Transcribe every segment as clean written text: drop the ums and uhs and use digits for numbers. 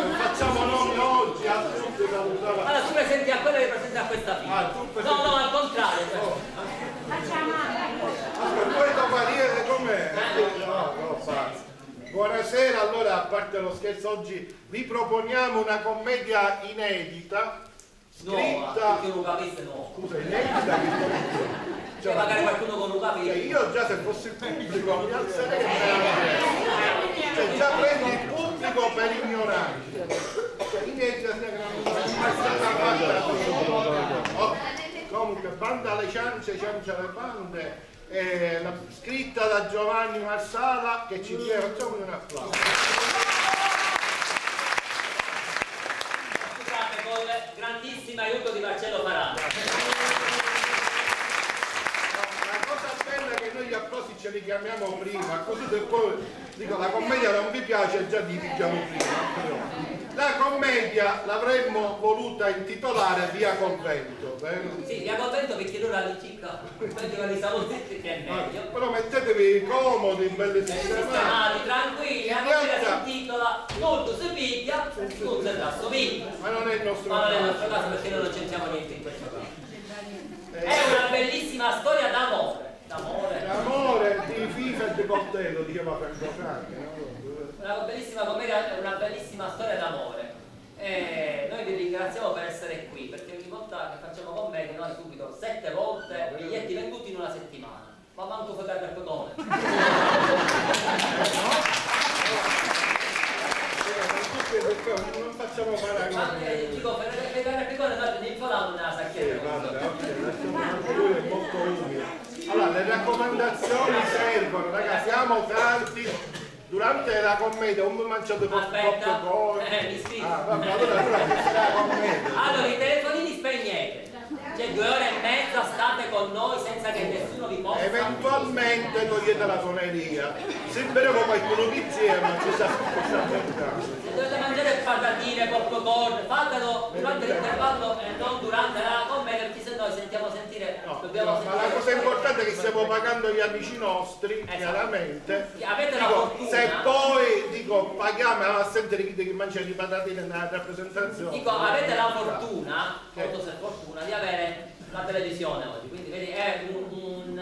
non facciamo nomi oggi, altri non si salutava. Allora tu presenti a quello che presenta a questa figlia. No, al contrario. Poi Topariere com'è? No, pazzo. Buonasera, allora a parte lo scherzo, oggi vi proponiamo una commedia inedita scritta... No, non capisse, no. Scusa, inedita Cioè magari qualcuno con un capito. Io già se fossi il pubblico mi alzerei. Cioè già prendi il pubblico per ignoranti. Cioè inedita comunque banda alle ciance, ciance alle bande. Scritta da Giovanni Marsala che ci chiede, facciamo un applauso. Scusate, con il grandissimo aiuto di Marcello Farano. La cosa bella è che noi gli applausi ce li chiamiamo prima, così se poi dico la commedia non vi piace già li picchiamo prima. La commedia l'avremmo voluta intitolare Via col vento, vero? Sì, Via col vento perché l'ora li cicca, quindi li salutisti che è meglio. Però mettetevi comodi, belli sistemati, tranquilli, la commedia si intitola Tutto si piglia, non si rassomiglia. Ma non è il nostro caso. Ma non è il nostro caso perché noi non c'entriamo niente in questo caso. È una bellissima storia d'amore. D'amore, di FIFA e di coltello, diceva Franco Franchi. Una bellissima commedia, una bellissima storia d'amore. Noi vi ringraziamo per essere qui, perché ogni volta che facciamo commedie noi subito 7 volte biglietti venduti in una settimana. Ma manco fare per cotone. Non facciamo paragoni. Dico, per fare per cotone noi ne infoliamo una sacchietta. Allora, le raccomandazioni servono, ragazzi, siamo tanti. Durante la commedia un mangiato popcorn. Mi scrivo. Allora, i telefonini spegnete. Cioè 2 ore e mezza state con noi senza che nessuno vi possa. Eventualmente togliete la suoneria. Se bevo qualcuno insieme ci sta aspettando. Se dovete mangiare patatine, popcorn, fatelo durante l'intervallo e non durante la commedia, perché se noi sentiamo sentire. Ma la cosa importante è che stiamo pagando gli amici nostri, chiaramente. Avete la fortuna. Se poi paghiamo a sentire chi mangia le patatine nella rappresentazione. Dico, avete la fortuna, molto se fortuna, di avere la televisione oggi, quindi vedi, è un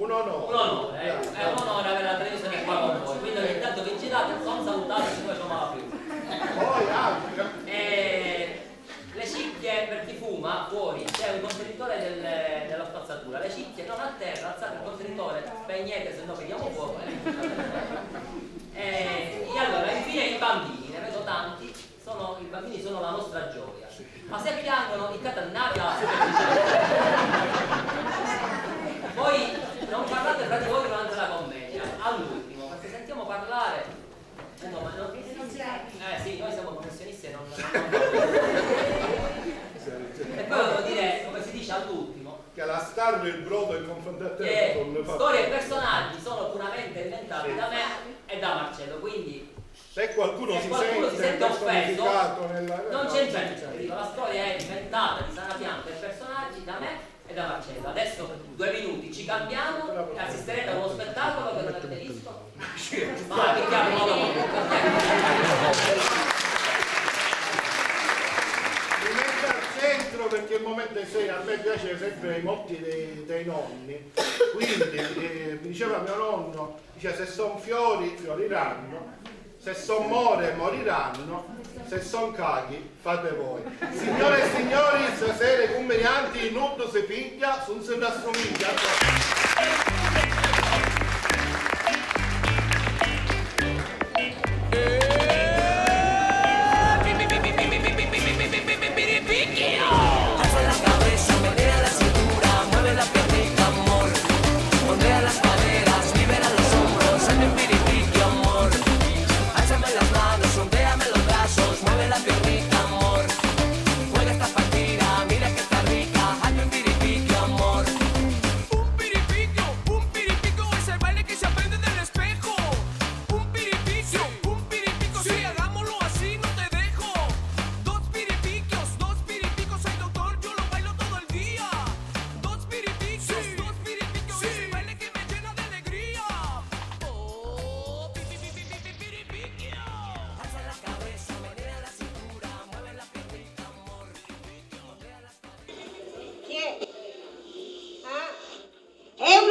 onore. È un onore avere la televisione qua con voi, quindi ogni tanto vigilate, non salutate se noi siamo la prima. Poi le cicchie per chi fuma fuori, c'è un contenitore della spazzatura, le cicchie non a terra, alzate il contenitore, spegnete se no vediamo fuoco. E allora infine i bambini, ne vedo tanti, i bambini sono la nostra gioia, ma se piangono i catannati alla poi non parlate fra di voi durante la commedia, all'ultimo, perché sentiamo parlare. No, ma non... sì, noi siamo professionisti e non... E poi devo dire, come si dice all'ultimo, che la star del brodo in confronto a te con storie e personaggi sono puramente inventati da me e da Marcello, quindi se qualcuno si sente offeso non c'è niente, la storia è inventata di sana pianta e personaggi da me e da Marcello. Adesso 2 minuti ci cambiamo e assisterete a uno spettacolo che non avete visto. Ma che chiamo perché il momento è serio, a me piace sempre i motti dei nonni, quindi mi diceva mio nonno, dice se son fiori fioriranno, se son more moriranno, se son caghi fate voi. Signore e signori, stasera i commedianti nudo si piglia, non si rassomiglia.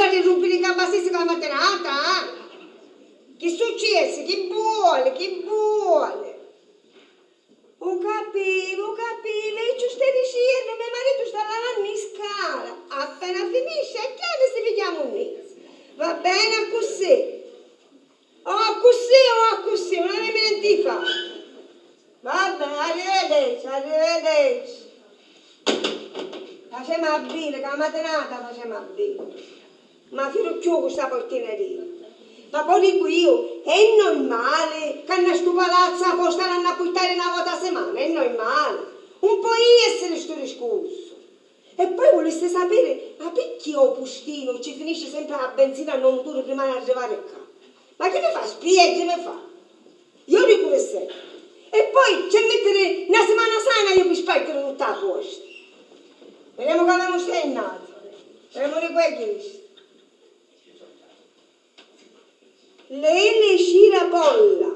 vuole rirompere i campassi con la mattinata? Che successe? Che vuole? Che vuole? Non capivo, lei ci sta dicendo, mio marito sta lavando in scala. Appena finisce, è chiaro se vediamo un mese. Va bene così. O così, non è niente fa. Va bene, arrivederci. Facciamo a bere, che la mattinata facciamo a bere. Ma fino a più questa portineria. Ma poi dico io, è normale che a sto palazzo apposta l'hanno a buttare una volta a settimana, è normale. Un po' essere sto discorso. E poi voleste sapere, ma perché o postino ci finisce sempre la benzina non dura prima di arrivare qua? Ma che mi fa? Spiegami fa. Io dico sempre. E poi c'è mettere una settimana sana io vi specchio tutta a posto. Vediamo come non sei nato. Vediamo di quelli. Lei ne scira polla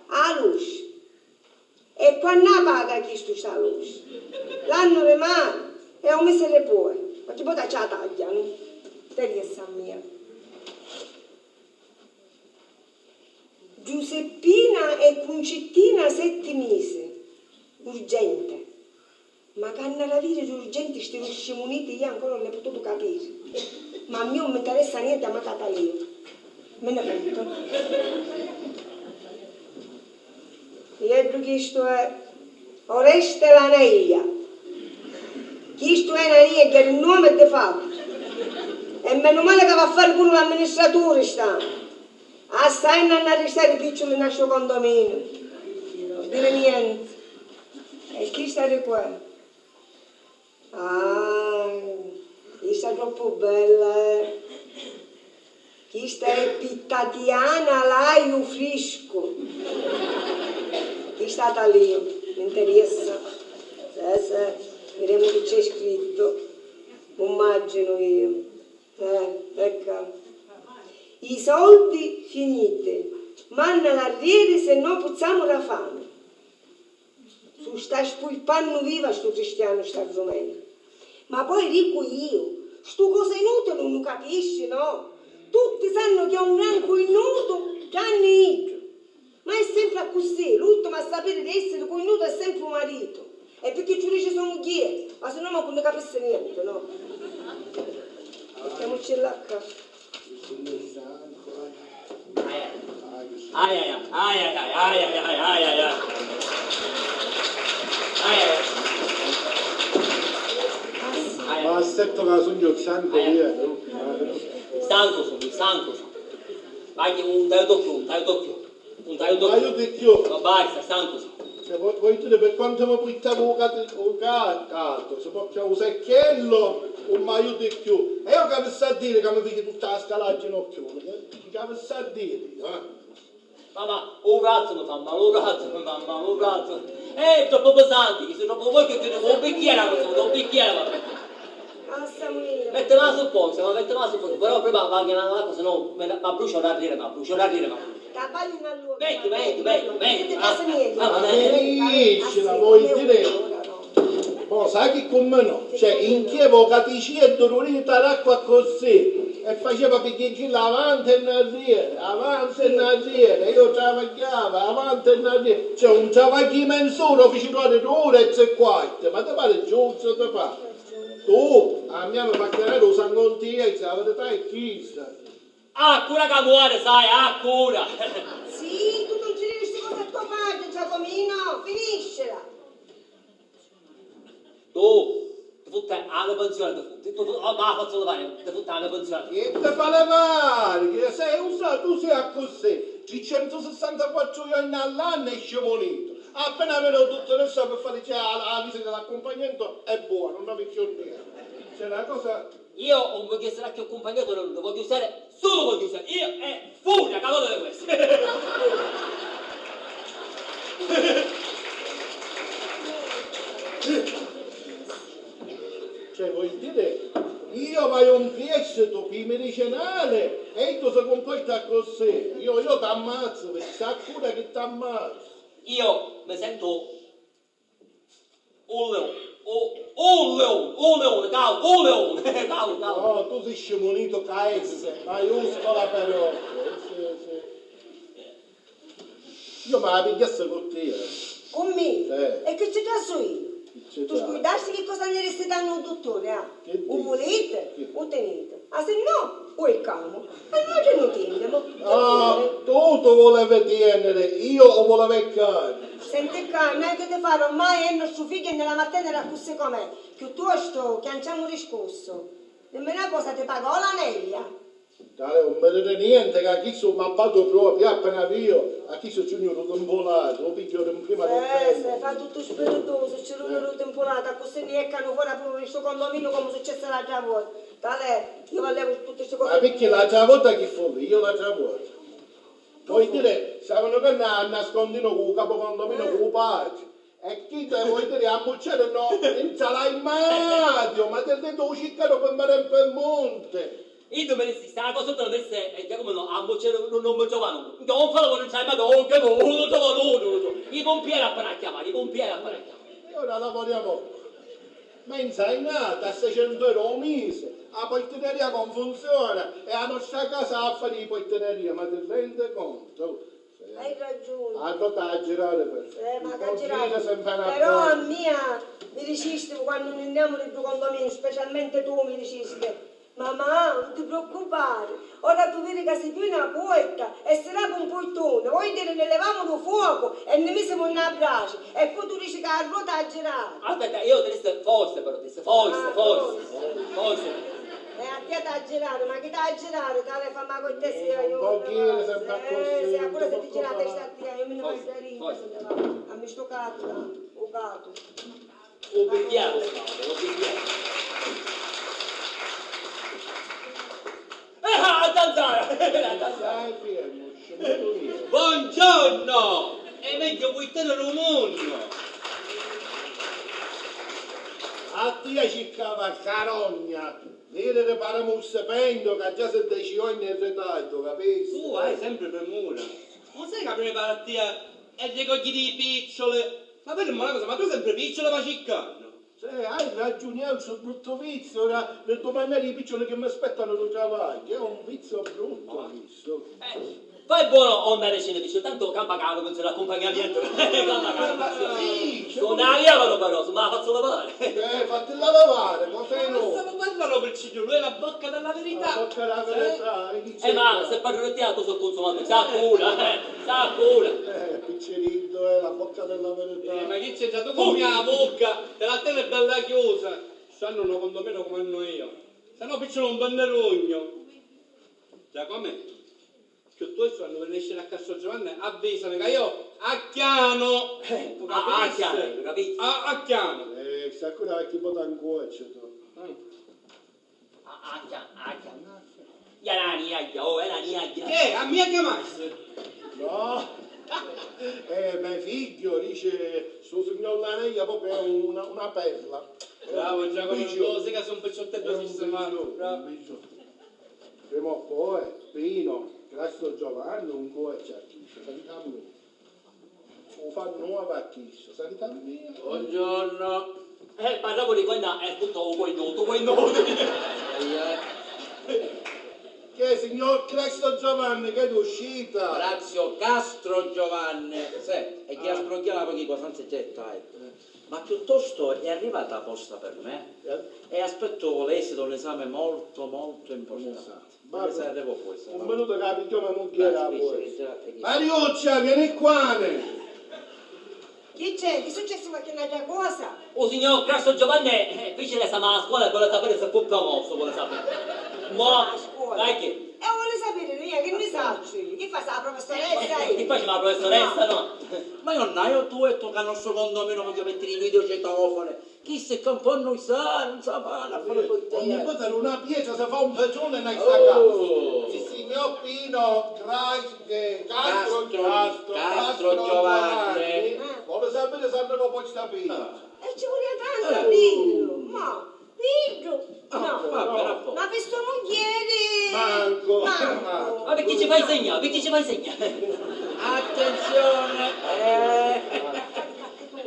a luce. E quando paga chi sta a luce? L'anno rimane e un mese le poi. Ma ti può dare la taglia, no? Te riesci a mia. Giuseppina e Concettina 7 mesi. Urgente. Ma che hanno da dire di urgente questi scimuniti io ancora non le ho potuto capire. Ma a me non mi interessa niente, ma cata io. Me ne metto. Io questo è Oreste Laneglia. Questo è Naria che è il nome di fatto. E meno male che va a fare pure l'amministratore sta. Assai non hanno restare piccoli nel suo condominio. Non dire niente. E chi sta di qua? Ah, questa è troppo bella, Questa è pittatiana l'aio fresco. Chi è stata lì? Mi interessa. Vediamo che c'è scritto. Immagino io. Ecco. I soldi finiti. Manna l'arriere se no puzziamo la fame. Tu stai spulpando viva sto cristiano sta rumena. Ma poi dico io, sto cosa inutile non capisci, no? Tutti sanno che è un ranco inutile che hanno ido. Ma è sempre così, l'ultimo a sapere di essere cognuto è sempre un marito. E perché ci dice sono moglie, ma se no non ne capisce niente, no? Mettiamoci l'acqua. Ma aspetta che sono stanco io. Stanco sono. Vai un taglio d'occhio. Taglio d'occhio. Ma basta, stanco sono. Cioè, vuoi dire per quanto mi buttavo un gatto, se può un secchiello, un maio di più. E io che sa dire che mi fai tutta la scala a ginocchio, che sa dire, Ma un cazzo mi fa male, un cazzo. È troppo pesante, se troppo vuoi che ti devo un bicchiere, Mettela sul fuoco, però prima va anche l'acqua, se no mi brucio da dire, Metti. Finiscila, vuoi dire? Ma sai che come no? Cioè, in Chievo caticetto runita l'acqua così e faceva picchicchi avanti e in arriere, io travagliavo avanti e in arriere, cioè un travaglimento solo vicino a 2 ore e 4, ma te pare giusto te fa? Tu, a me mi fa chiarare lo sangontiese, la verità è chissà. Cura che muore, sai, cura. Sì, tu non ci devi queste cose a tua parte, Giacomino, finiscela. Tu, ti fotti alla pensione, ti faccio fare, ti fotti alla pensione. Che te fa le mani, che sei usato, tu sei così, 364 giorni all'anno è scemonito. Appena vedo tutto adesso per fare la visita dell'accompagnamento è buono, non mi più niente. C'è una cosa... Io non voglio essere anche accompagnato, non lo voglio usare, solo voglio usare. Io è furia, cavolo di questo. Cioè, vuol dire, io vai un prestito per il medicinale e tu si comporta così. Io ti ammazzo, perché sa cura che ti ammazzo. Io mi sento un un leone, cavolo, un leone, cavolo. No, tu sei scemunito KS, maiuscola però. Sì. Io me la pigliasse con te. Con me? E che ci so io? Tu scuidassi che cosa ne resteranno un dottore, O volete, o tenete. Se no, o il camo. E noi ce lo teniamo. Tu volevi tenere, io lo volevo il cane. Senti il cane, non è che ti fare ormai il nostro figlio nella mattina era così com'è. Piuttosto che anciamo riscosso. Nemmeno una cosa ti paga o l'anellia. Dai, non mi dite niente, che a chi sono mappato proprio, appena io, a chi sono venuto tempolato, lo piglio prima del tempo. Fa tutto spiritoso, c'è venuto tempolato, così ne eccano fuori pure in questo condominio come successe l'altra volta. Tale, io volevo tutte queste cose. Ma perché l'altra volta che fu? Io l'altra volta. Vuoi dire, stavano per a nascondino con il capo condominio con il pace. E chi te vuoi dire, a mucciare no, non ce l'hai mai, ma ti ho detto uscire per andare per monte. Io dovresti stare cosa sotto dovesse come no a bocciare non mi giovano non fa non sai ma non che non i pompieri appena chiamare E ora lavoriamo mensa inata a 600 euro al mese a portineria con funzione e a nostra casa a fare di portineria, ma ti rendi conto? Hai ragione. Allora a girare per ma a girare però a mia mi dicesti quando andiamo nel tuo condominio, specialmente tu mi dicesti mamma, non ti preoccupare, ora tu vedi che sei più una porta e se lava un portone, vuoi dire ne levavamo il fuoco e ne misimo una brace e poi tu dici che la ruota ha girato. Aspetta, io ti disse forse però, forse. A te da girare, ma chi da girare? Tale fa ma con te sia io. Non chiede sempre così. Se pure se ti girate io mi ne faccio la rima, a me sto cazzo, o gatto. Obbediamo. Buongiorno! È meglio vuoi tenere un mondo! A te cercava carogna, dire che paramo un stipendio che già se 10 anni è retaglio, capisci? Tu hai sempre premura. Non sai che prima a te e ricogli di picciole. Ma per una cosa, ma tu sempre picciola ma ciccano. Hai ragione sul brutto vizio, ora per domani i piccioli che mi aspettano lo travaglio, è un vizio brutto, visto. Fai buono andare scene vicino, tanto campa caro con l'accompagnamento. Campa caro. Sì, non la lavano però, ma la faccio lavare. Fatela lavare, cosa è no? Ma guardalo per ciglio, lui è la bocca della verità. La bocca della verità. Ma se parlo di tu sono consumato, sa pure. Piccerito, la bocca della verità. Ma chi c'è già tu con la bocca? Te la tele è bella chiusa. Sanno un condomino come hanno io. Se no picciolo un bannerogno. Già come? Che tu quando venissero a Castro Giovanni avvisano che io acchiano. Capito? Acchiano. Se ancora chi può ancora c'è tu. Acchiano. È la niaglia. Che? A mia chiamasse? No. Mio figlio dice, suo signor Laneglia proprio è una perla. Bravo, già con cose che sono picciottello sistemato. Prima o poi, Pino, Castro Giovanni, un po' e c'è sanità mia. O fa nuova a chi, sanità mia. Buongiorno. Parlavo di quella è tutto quei noti. Che signor Castro Giovanni, che è uscita? Orazio Castro Giovanni, e chi ha sbrocchiato pochi cosa non si getta, ma piuttosto è arrivata la posta per me e aspetto l'esito di un esame molto importante. Un minuto che la pigliamo mucchiera Mariuccia, vieni qua! Chi c'è? Che è successo qualche altra cosa? O signor Castro Giovanni, qui ce ne siamo alla scuola e vuole sapere se fu promosso, vuole sapere. Ma, dai che? E vuole sapere io, che ne saccio io? Che fa la professoressa? Che faceva la professoressa, no? Ma io non ho tu e tu che non so condomino voglio mettere i video cetofone. Chi se che un po' non sa fare a fare ogni volta era una pietra, si fa un peggione nel casa. Il signor Pino Castro Giovanni vuole sapere se arriva poi sta pizza. E ci vuole tanto Pino, ma Pino, no, ma per sto mogliere Manco. Ma perché ci fai segnare? Attenzione,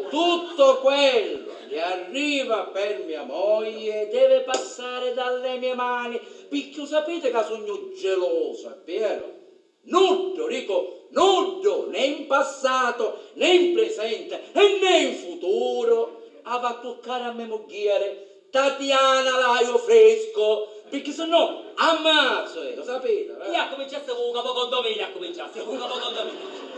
tutto quello che arriva prima per mia moglie deve passare dalle mie mani, perché sapete che sono gelosa, è vero? Nudo, dico, nudo, né in passato, né in presente e né in futuro, va a toccare a mia moglie, Tatiana l'aio fresco, perché se no ammazzo, lo sapete? Io a cominciasse con un capo condominio, a cominciasse con un capo condominio.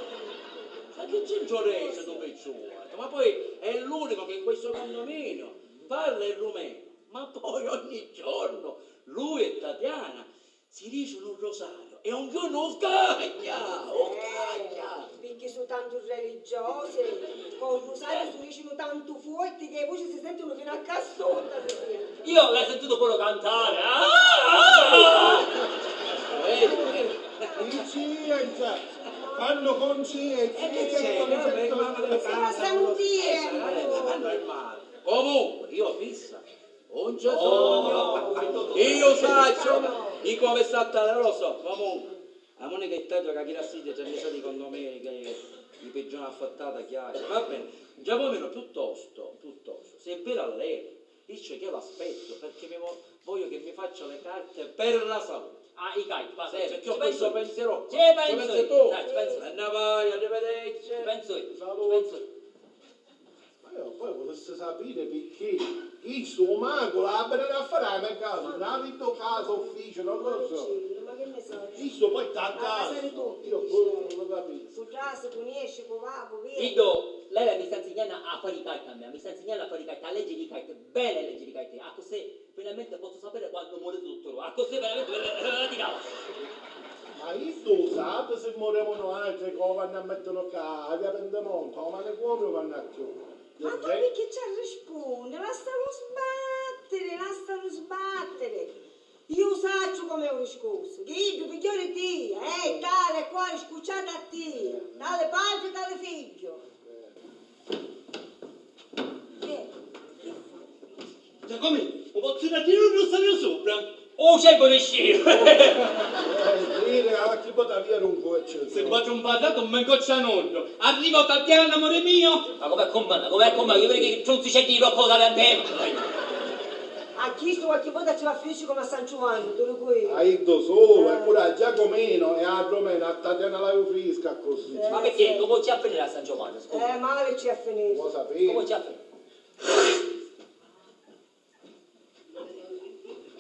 Ma che centorese tu piccione? Ma poi è l'unico che in questo condominio parla il rumeno, ma poi ogni giorno lui e Tatiana si dicono un rosario e un giorno scaglia. Perché sono tanto religiose, con il rosario si dicono tanto forti che le voci si sentono fino a cassota. Io l'ho sentito pure cantare. Coscienza, fanno coscienza. Comunque, io fissa, non c'è sogno, io saccio, di come è stata, lo so, comunque. La Monica è tanto che chi la sede c'è messa di condomini che mi peggiona affattata chiara. Va bene, Giacomino piuttosto, se è vero a lei, dice che l'aspetto perché voglio che mi faccia le carte per la salute. Ah, i carte, basta. Sì, perché ho questo pensiero. Ci penso io. tu. Dai, ci penso io. Anna vai, arrivederci. Ci penso io. Ma io poi volessi sapere perché il suo mago l'ha venuto a fare a me casa, non ha avuto casa, ufficio, non lo so. Ma che ne so? Il suo poi sta a casa. Io non lo capisco. Su casa, con esce, con va, con via. Dico, lei mi sta insegnando a fare i carte a me, mi sta insegnando a fare i carte, a leggere i carte, bene leggere i carte, a così finalmente posso sapere quando muore tutto, a così veramente la tiravo. Ma io tu sai se morivano altri come vanno a mettere qua, a via Pendemonte, ma ne come vanno a chiudere? Ma tu perché ci risponde? Lascialo sbattere. Io saccio come ho riscosso, che io pigliore Dio, tale cuore scucciato a Dio, tale padre, tale figlio. Giacomo, un pozzinatino non sta sopra. Oh, c'è buon uscire! Dire a chi può via un po' Se faccio un parlato non mi coccia nonno. Arrivo Tatiana, amore mio. Ma com'è con me? Io vedo che non si c'è di rocco dalle antenne. A chi sto qualche volta ci va a finire come a San Giovanni, tu lo puoi. A Iddo solo, eppure a Giacomino e a Romeno, a Tatiana la fresca così. Ma perché? Come ci ha finito a San Giovanni? Scusa. Male ci ha finito. Lo sapevi? Come ci ha finito?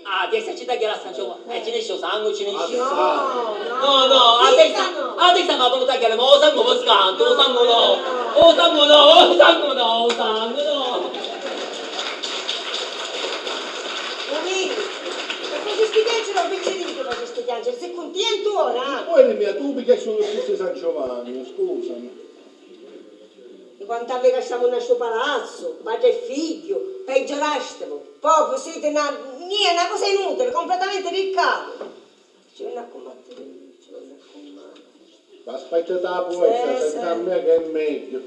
Ah, ti esercita che era San Giovanni? Ce ne c'è sangue, ce ne c'è. No, adesso mi ha voluto tagliare, ma lo sangue per scanto, lo sangue no. Sei contento ora? Poi le mie tubi che sono tutti San Giovanni, scusami. E quando aveva stiamo nel suo palazzo, padre e figlio, peggiorastelo. Proprio siete una cosa inutile, completamente riccato. Ci viene a combattere, Ma aspetta la puezza, senza a me che è meglio.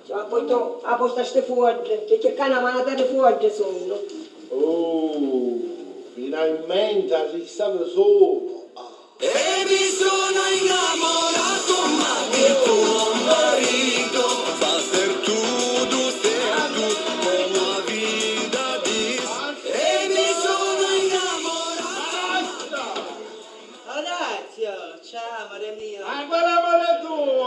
Cioè, poi tu, a posta ste fuori, perché canna ma la terra fuori sono. Finalmente ristato solo. E mi sono innamorato ma di tuo marito. Fazer tudo certo como a vida diz. E mi sono innamorato. Orazio, ciao amore mio. Ma quale amore tuo?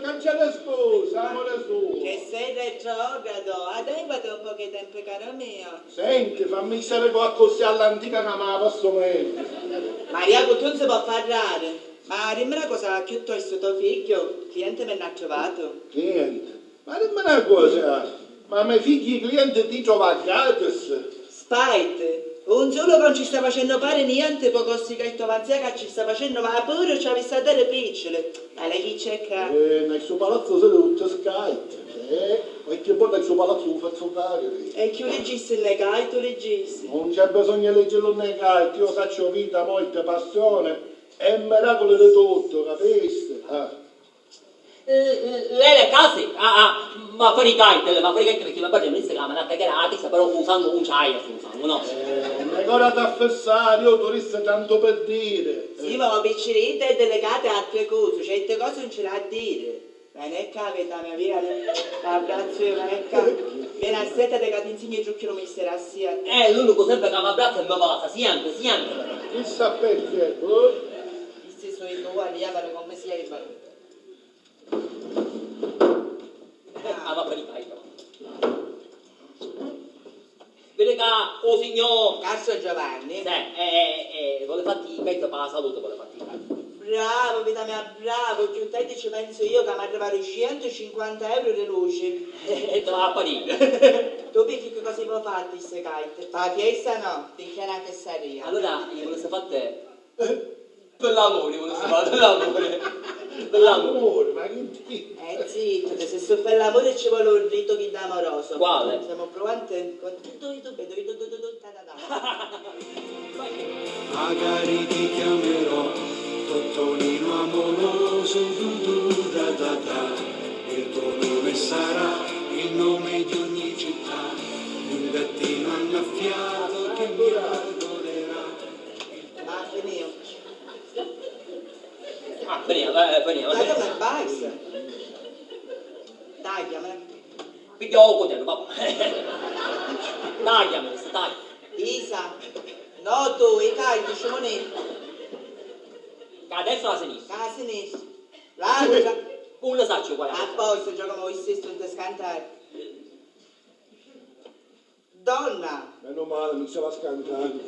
Cancella sposa, amore tuo. Che sei retrogrado, adeguati un po' che tempo caro mio. Senti, fammi stare qua così all'antica che me la posso mettere. Maria, tu non si può parlare. Ma dimmi una cosa, piuttosto tuo figlio, il cliente me ne ha trovato. Niente. Ma dimmi una cosa, ma i miei figli clienti ti trovano gratis? Spite, un solo non ci sta facendo fare niente, poco si che il che ci sta facendo, ma pure ci ha visto a dare piccole. Ma lei chi c'è qua? Nel suo palazzo sono tutte skype. Perché poi nel suo palazzo lo faccio fare. E chi leggissi il negai, tu leggissi. Non c'è bisogno di leggerlo nei carte, io faccio vita, morte, passione e miracolo di tutto, capisci? Lei le case, ma fuori i carte perché mi pare mi dice che la manata che era artista, però usando un ciaio sul sangue, no? Ancora da affessare, io turista tanto per dire. Sì, ma piccerite e delegate a altre cose, certe cose non ce l'ha a dire. Vieni qua, vita mia, vieni. Abbraccio io, vieni qua. Vieni a stretta che ti insegni i trucchi non mi stai assieme. L'unico sempre che mi abbraccia e mi passa, sempre. Chissà perché, Questi sono i tuoi, guarda come si è. Va bene, vai. Vede che, oh signor... Cazzo Giovanni. Vuole farti mezzo per la salute, vuole farti Bravo, vita mia, bravo. Più tardi ci penso io che mi arrivano 150 euro di luce. E te la apparire. Tu perché che cosa puoi fare di queste carte? La fiesta no, finché è una fesseria. Allora, io volessi fare... Per l'amore, volessi fare, per l'amore. Per l'amore. ma che... Zitto, che se sto per l'amore ci vuole un rito che d'amoroso. Quale? Siamo provati con tutto i tubi, Magari ti chiamerò Totolino amoroso, il tuo nome sarà il nome di ogni città, un gattino annaffiato che mi adorerà. finito. Veniamo. Tagliami il basta. Tagliami. Pigliamo il coltello, papà. Tagliami, taglia. Isa. No, tu, i tagli, scimonetto. A destra o a sinistra? A sinistra. L'altra. Uno saccio qua. A posto, gioca come voi non ti scantare. Donna. Meno male, mi stava scantando.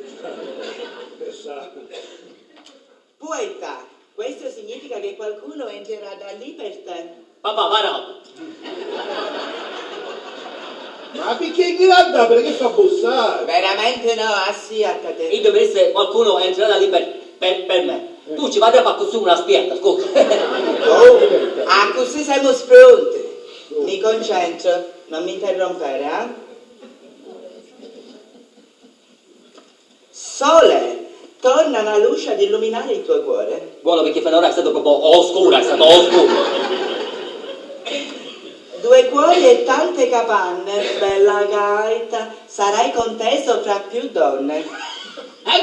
Poeta. Questo significa che qualcuno entrerà da lì per te. Papà, va. Ma perché grande? Perché fa bussare? Veramente no, assiata te. Io dovreste qualcuno entrare lì per me. Tu ci vado a fare così una spietta, scusa. Ah, così siamo pronti. Mi concentro, non mi interrompere, Sole, torna una luce ad illuminare il tuo cuore. Buono, perché finora è stato proprio oscuro. Due cuori e tante capanne, bella gaita, sarai conteso fra più donne.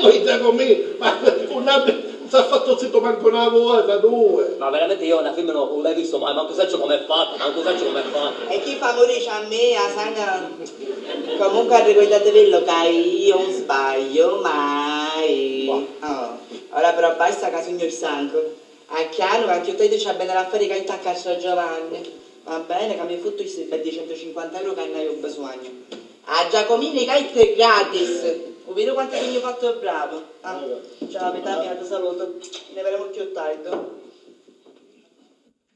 Guarda con me, ma non si è fatto zitto manco una volta, due. Ma veramente io una film non l'hai visto mai, manco saccio com'è fatto. E chi fa morire a me, a sana... Comunque ricordatevi che io non sbaglio mai. Oh. Ora però basta che sogno il sangue. A chiaro che più te c'è bene l'affare che attacca a Giovanni. Va bene, che mi fotto i 150 euro che ne ho bisogno. A Giacomini che è gratis. Vedo quanto che mi ho fatto bravo. Ciao, metà mia, ti saluto. Ne vedremo più tardi.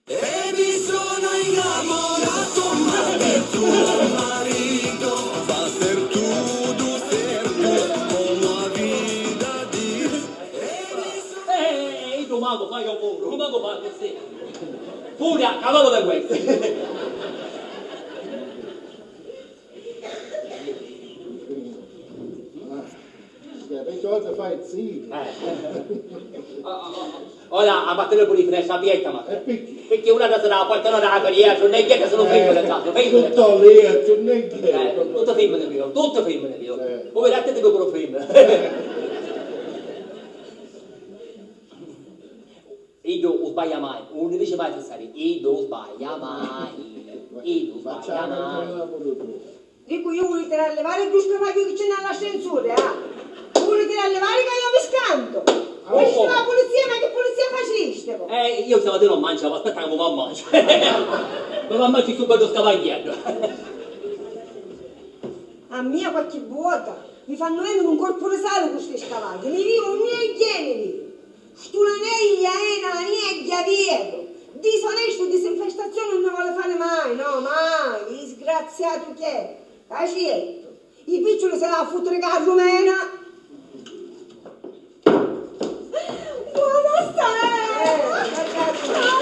E mi sono innamorato ma del tuo marito, va ser tudo como a vida diz. Ehi, tu mago, fai un po', tu mago fai così. Furia, cavallo di questo. Perché cosa fai zitto? Ora a battere pure i finestra aperta, ma Perché? perché una da sarà portano da periera, non è che sono femmine, Tutto lì, non è che... tutto femmine mio, tutto femmine mio. Poverate di proprio femmine. Io non sbaglia mai, uno dice mai che sai, io non sbaglia mai, Dico io voglio tirare le varie giusto ma che c'è nell'ascensore, Voglio tirare le varie che io vi scanto. Questa è la polizia, ma che polizia faceste? Io stamattina non mangiavo, aspetta che mi mangio. Mi mangio subito scavaglietto. A mia qualche vuota, mi fanno vendere un colpo di sale questi scavagli, mi vivono i miei generi. Stulaneglia è una neglia vero. Disonesto, disinfestazione non ne vuole fare mai, no, mai. Disgraziato che è. Acietto. I piccoli se la fottere con la rumena. Buonasera! Ciao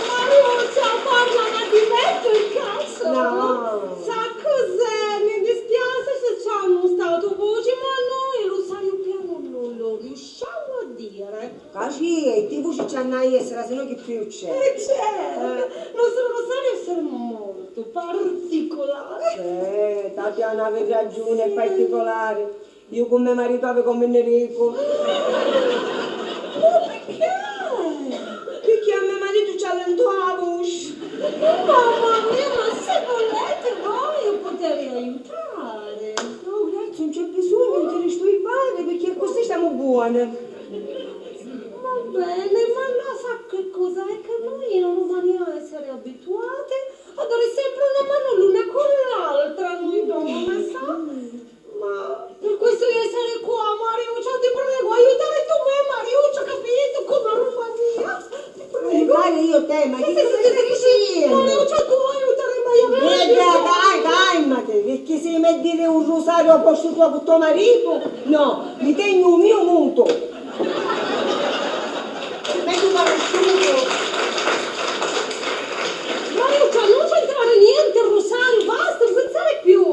Mariuccia, parla, ma ti metto il cazzo? No. Sa cos'è? Mi dispiace se ci hanno stato voci, ma noi lo sappiamo, non lo riusciamo a dire. Acietto, i voci ci hanno a essere, se no che più c'è. Certo, il nostro rosario essere molto particolare. Tatiana aveva ragione, è particolare. Io con mio marito avevo come Enrico. Ma perché? Perché a mio marito c'ha lento la voce. buone. Va bene, ma no, sa che cosa è che noi in Romania essere abituate a dare sempre una mano l'una con l'altra, noi donne, sa? Ma per questo di essere qua, Mariuccia, ti prego, aiutare tu me, Mariuccia, capito? Come a Romania, ti prego. Aiutare io te, ma che cosa stai dicendo? Mariuccia, tu aiutare mai a me. Dai, calmate, perché se mi metti dire un rosario a posto tuo con tuo marito, no, mi tengo un mio muto. Meglio fare il suo. Mariuccia, non c'entrare niente, Rosario, basta, non pensare più.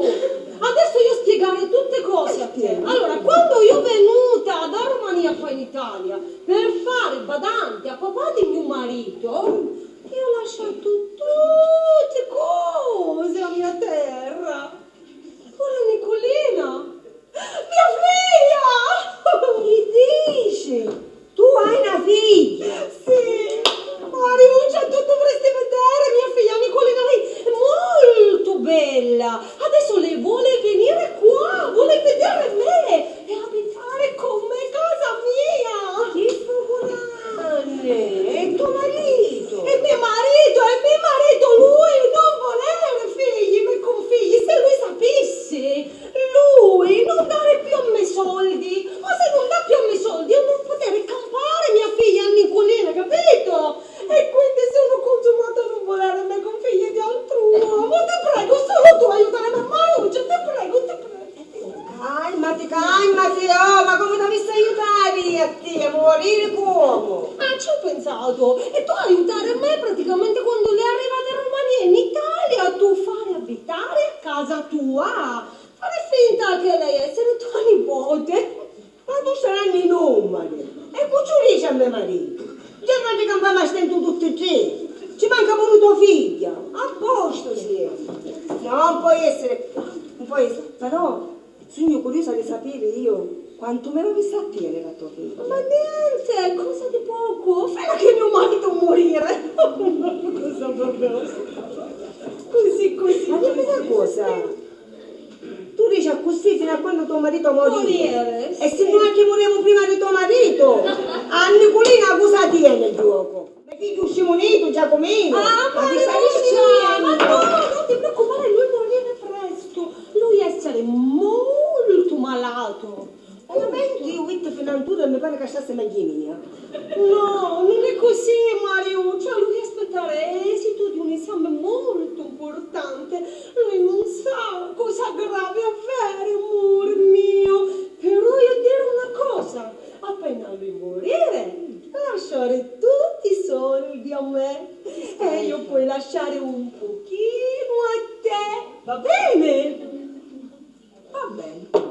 Adesso io spiegare tutte cose a te. Allora, quando io venuta da Romania qua in Italia per fare badante a papà di mio marito, io ho lasciato tutte cose a mia terra. Pure Nicolina, mia figlia! Che dici? Tu hai una figlia? Sì, Mariuccia, tu dovresti vedere mia figlia Nicolina, lei è molto bella. Adesso lei vuole venire qua, vuole vedere me e abitare con me casa mia. Che focolane! È tuo marito! È mio marito, lui non volere figli, ma con figli, se lui sapesse, lui non dare più a me soldi, ma se non dà più a me soldi io non potrei campare mia figlia Nicolina, capito? E quindi sono consumata a non volere me con figli di altro uomo, ti prego, solo tu aiutare me, Mariuccia, ti prego. Calmati, oh, ma come dovresti aiutare a te a morire come? Ah, ci ho pensato, e tu aiutare me praticamente quando lei arriva da Romania in Italia, tu fare abitare a casa tua, fare finta che lei essere tua nipote. Ma tu saranno i numeri. E cucciulisci a mio marito. Già non ti cambiamo a stento tutti e tre. Ci manca pure tua figlia. A posto siamo. No, non può essere. Però, sono curiosa di sapere io quanto me lo mi sa tiene la tua figlia. Ma niente, cosa di poco, fai che mio marito morire. Cosa proprio? Così. Ma dimmi una cosa. Tu dici così fino a quando tuo marito morire. Sì. E se noi anche moriamo prima di tuo marito, a Nicolina cosa tiene il gioco? Mi figlio scimonito, Giacomino. Ma no, non ti preoccupare, lui morire presto. Lui essere molto malato. Veramente io ho fino a tutto e mi pare che sia meglio mia. No, non è così, Mariuccia. Lui aspettare esito di un esame molto importante. Lui non sa cosa grave avere, amore mio. Però io dire una cosa. Appena lui morire, lasciare tutti i soldi a me. E io poi lasciare un pochino a te. Va bene? Va bene.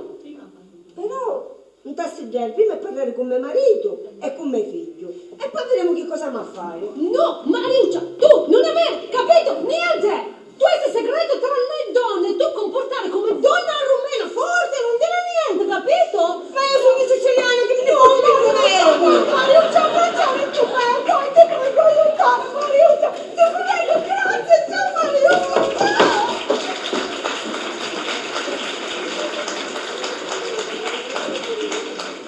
Però non ti assaggiare prima parlare con mio marito e con mio figlio. E poi vedremo che cosa mi fare. No, Mariuccia, tu non aver capito niente! Tu hai segreto tra noi donne, tu comportare come donna rumena, forte, non dire niente, capito? Ma io sono siciliana che mi devo dire. Mariuccia, abbracciare tu, dai, ti prego aiutare, Mariuccia, ti prego, grazie, ciao Mariuccia, ciao!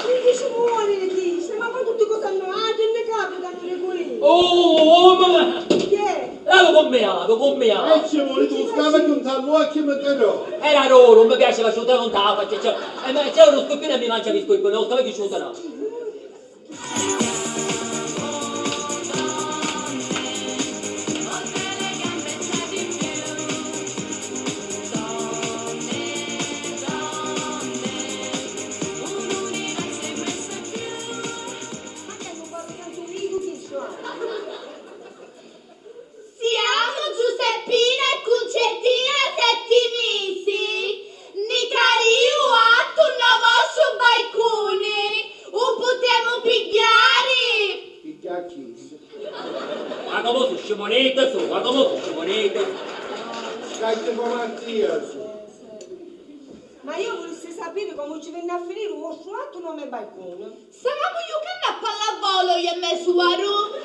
Mi dice muore, le dice, ma poi tutte cose hanno anche ne capitano le colline. Ma Che? Lavo con me. E ci vuole tu scava che un tallo a chi mi dirò. Era roro, non mi piaceva asciuttare, non te la faccio. Ma c'era uno scorpione e mi mangia gli scorpioni, non stavo che asciuttare. Siamo Giuseppina e Concettina Settimisi. Nicariu atto una vostra balcone. Un potremo pigliare. Picchiacchi. Ma come su scimonete su, ma come su scimonete? Scacchi con Mattia su. Ma io volessi sapere come ci venne a finire un vostro atto non è balcone. Siamo io che a pallavolo io e me suaro.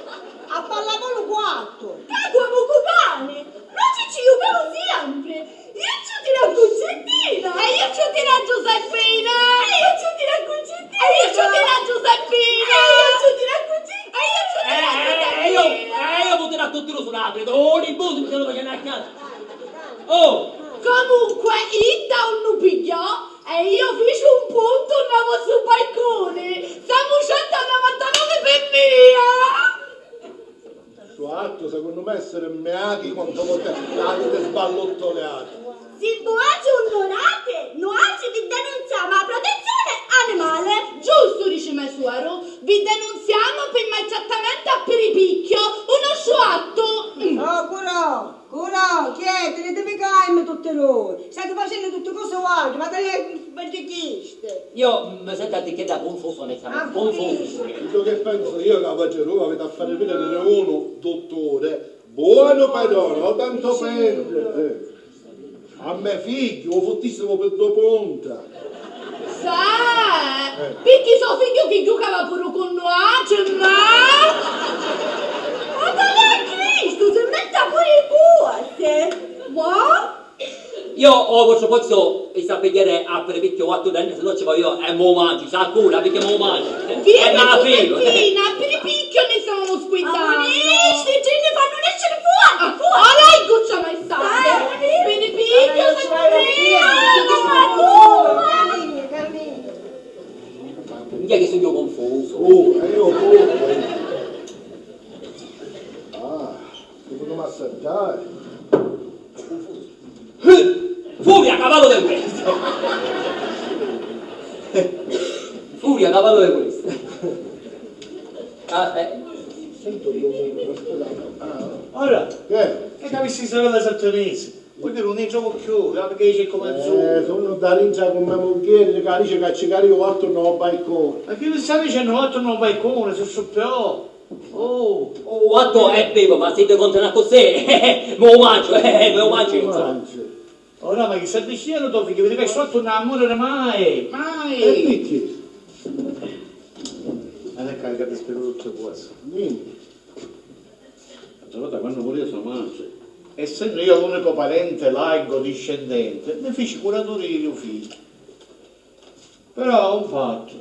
A pallavolo quattro. Caguamo cugani. Non ci giocano sempre. Io ci tiro Concettina. E io ci tiro Giuseppina. E io ci tiro Concettina. E io ci tiro Giuseppina. Oh, i busi mi sono facendo a casa. Oh! Comunque, io da un pigliò e io feci un punto, andavo sul balcone. Siamo 199 per via. Suo atto, secondo me, essere meati quanto potete, avete sballottoleato. Se voi onorate, noi vi denunziamo a protezione animale. Giusto, dice Mesuero. Vi denunziamo per maltrattamento a peripicchio, uno sciatto. Oh, Curò, chi è? Te ne devi caire tutte noi. State facendo tutte cose uguali, ma te ne perdichiste. Io mi sento a dire da confuso, onestamente. Confuso. Quello che penso io che a Vagerò avete a fare vedere uno dottore, buono padrone, tanto per... A me figlio, lo fottissimo per due punta. Sai, perché suo figlio che giocava pure con noi, ma dai Cristo, si mette pure cose. Ma? Io ho questo pozzo e sapere a peripicchio 8 anni, se no ci voglio e mo mangi, sa cura perché mo mangi. Vieni ma tu figlio. Bettina, a peripicchio ne stiamo squintando. Sti geni fanno escere fuori, fuori. Ah, lei goccia mai stato. Peripicchio, se Mica che sono io confuso. Io pure. Devo massaggiare. Furia, cavallo del questo. Furia, cavallo del questo. Sento io Ora, che? che capisci se la sattanese? Vuol dire non ne gioco più, perché c'è come il sono da rincia con mia moglie, che dice che ci cari io altro non balcone. Ma che mi stai dicendo altro non balcone, se so più? Oh, atto è vivo, ma siete contenti così? Me lo mangio. Ora, ma che stai dicendo tu, che vedi che sotto non amore mai, mai. E perché? Ma è caricato per tutto questo. Dimmi. L'altra volta quando pure io sono mangio, essendo io l'unico parente laico discendente, mi feci curatore di mio figlio. Però ho un fatto.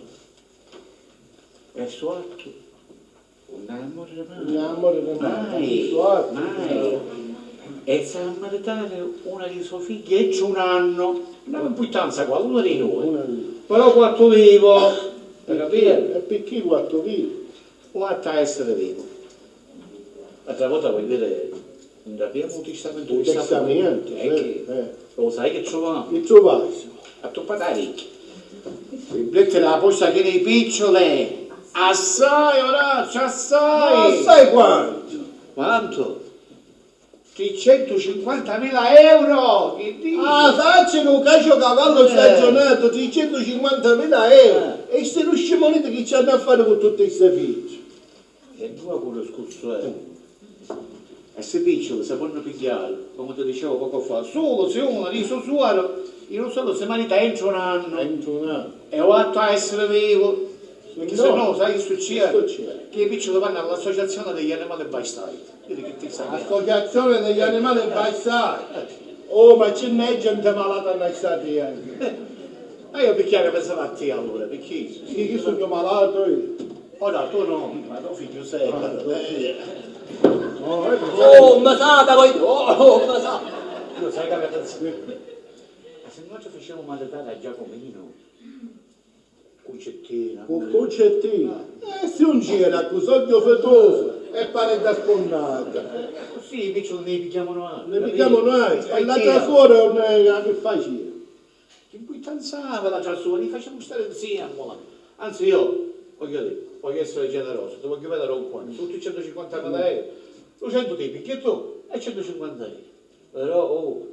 E su atto. Un amore mai. E sa maritare una di suoi figli e c'è un anno, una importanza qua, uno di noi. Però quanto vivo, per capire? E perché quanto vivo? Quanto a essere vivo. L'altra volta vuol dire, non abbiamo un testamento di testamento, lo sai che trovavo? Che trovavi? A toppare ricchi. Mettete la posta che nei picciole. Assai, Orazio, assai! Ma assai quanto? Quanto? 350.000 euro! Che dici? Facci un calcio cavallo stagionato, 350.000 euro! E queste ruscimonite che ci hanno a fare con tutte queste picce? E tu quello scorso è. E queste picciole si possono pigliare, come ti dicevo poco fa, solo se uno di suo suoro, io solo se marita entro un anno. Entro un anno. E ho fatto a essere vivo. Perché se no, sai che succede? Che i piccoli vanno all'associazione degli animali by-side. Associazione degli animali by-side? Oh, ma ce n'è gente malata nei stati anche. Ma io perché pensavo a te allora? Perché? Sì, io sono malato io. Ora tu no, ma tuo figlio sei. Oh, ma sa, ma sa. Lo sai che avete pensato? Ma se noi ci facciamo maledare a Giacomino? Concettina. Con concettina. Se un gira con soglio fetoso e pare da sponnata. Sì, i piccioli ne picchiamo noi. Ne picchiamo noi. E l'altra suora non è che facile. Che importanza l'altra suora, li facciamo stare insieme. Anzi io, voglio essere generoso, ti voglio vedere un quanto. Tutti 150.000 euro. 200 ti picchi e tu e 150 euro. Però,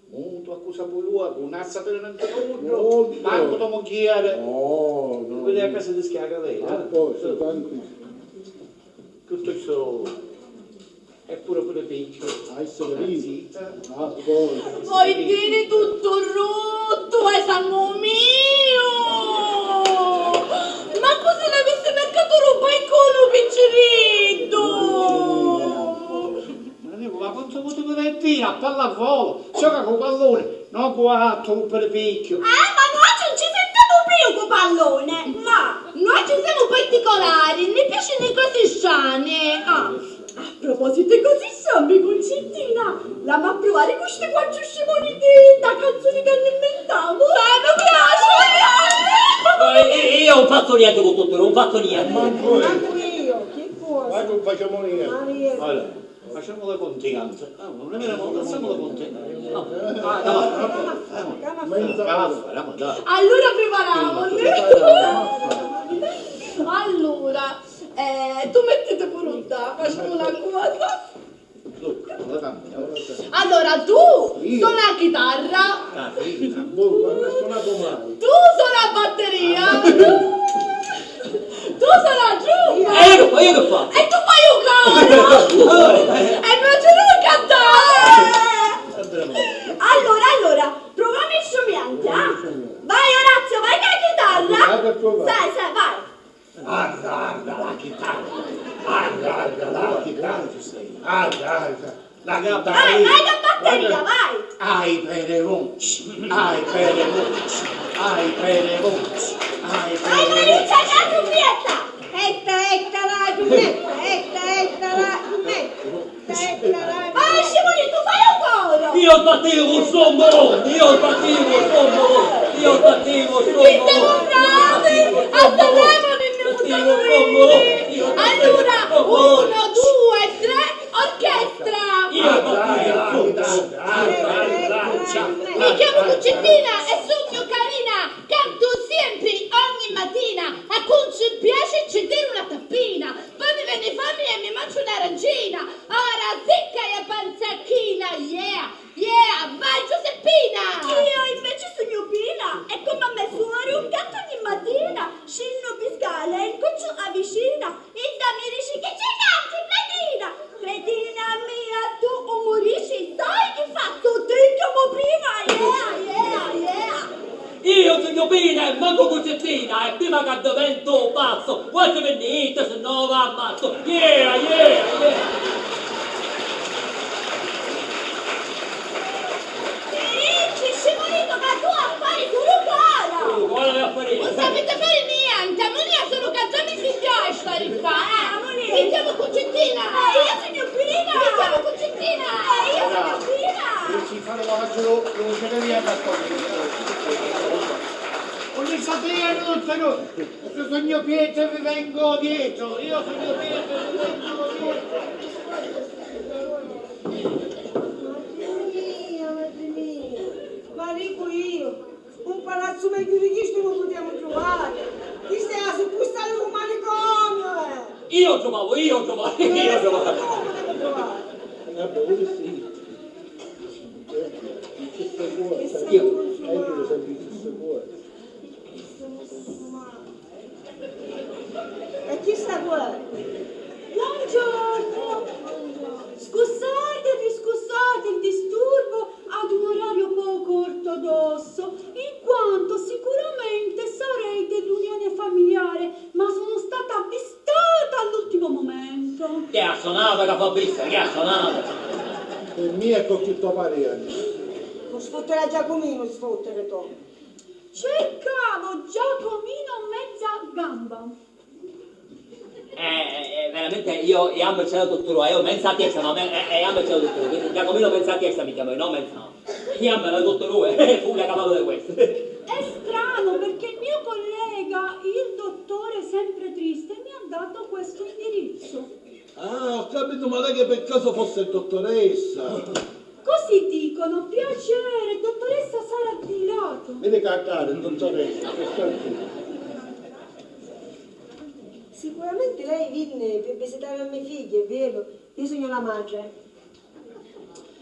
tu accusa pure lui, un'azza per un turno, manco da moghiere. No. Quelli a casa di schiaga lei. Tranquillo. Tutto ciò è pure piccolo. Vuoi dire tutto rotto, è sangue mio! Ma cosa ne avesse mercato roba in culo, piccerito? Ma quanto potevo dire a pallavolo? Gioca con pallone, non quattro per picchio. Ma noi non ci sentiamo più con pallone, ma noi ci siamo particolari, ne piace le cose sane. A proposito di cose Insomma, concettina, la ma provare queste quattro scimonite da canzoni che hanno inventato. Mi piace! Io non faccio niente con tutto, non faccio niente. Manco io, che cosa? Ma non facciamo niente. Maria. Allora, facciamo le continenze. Non è vero, facciamo le continenze. Allora prepariamo. Allora, tu mettete pure un da, facciamo una cosa. Allora, tu suona la chitarra. Tu suona la batteria. Tu suona la tromba. E io che faccio? E tu fai un coro. E invece lui cantare. Allora, proviamo il strumento, Vai Orazio, vai con la chitarra. Sai, vai. Guarda la chitarra. Guarda la chitarra. La chitarra. Vai con batteria, vai. Ai per le voci. Ai per le voci. Ai per le voci. Ai per Vai, le inizia la trombietta. Etta la giumetta, etta la giumetta. Vai Scimoni, tu fai un coro. Io battevo il sommolone, io battevo il sommolone. Siete bravi. A Sanremo ne abbiamo buttati. Allora, 1, 2, 3, orchestra. Io battevo. Mi chiamo Concettina e sogno carina. Canto sempre, ogni mattina. A Conce piace cedere una tappina. Poi mi viene fame e mi mangio un'arancina. Ora zicca e panzacchina. Yeah, vai Giuseppina. Io invece sogno Pina. E come a me fuori un gatto ogni mattina. Scendo per scala e incoccio a vicina. E da mi dice che c'è cazzo, cretina. Cretina mia, tu umorisci. Sai che fatto? Ti chiamo prima. Yeah. Io sono Pina e manco Concettina e prima che divento pazzo, quando venite se no va ammazzo. Yeah. Ricci, Scimonito, ma tu affari solo cara. Quale devo fare? Non sapete fare niente, a Monia solo canzoni si piace stare qua. Mi chiamo Concettina. Io sono Pina. Mi chiamo Concettina. Io sono Pina. Si fanno la maggiore luceria da ogni sapere non sono. Se sogno Pietro vi vengo dietro. Io sogno Pietro vi vengo dietro. Madre mia, ma dico io, un palazzo meglio di questo non potremo trovare. Chi stai a suppostare un manicomio, Io giocavo. Come potete trovare? E chi sta qua? Buongiorno! Scusate il disturbo ad un orario poco ortodosso, in quanto sicuramente sarei dell'unione familiare, ma sono stata avvistata all'ultimo momento. Che ha suonato che fa vista, che ha suonato? Il mio è con tutto parere. Non sfotterà Giacomino, sfottere tu. Cercavo Giacomino mezza gamba. Veramente io amo il cielo dottore, io mensa testa, no, amo il cielo dottore, quindi Giacomino mensa testa mi chiamo, no mensa no. Io amo la dottore, fu la cavallo di questo. È strano perché il mio collega, il dottore sempre triste, mi ha dato questo indirizzo. Ah, ho capito, ma lei che per caso fosse dottoressa. Così dicono, piacere, dottoressa Sara Pilato. Vedi cantare, dottoressa, che sta qui. Sicuramente lei viene per visitare le mie figlie, è vero? Io sono la madre.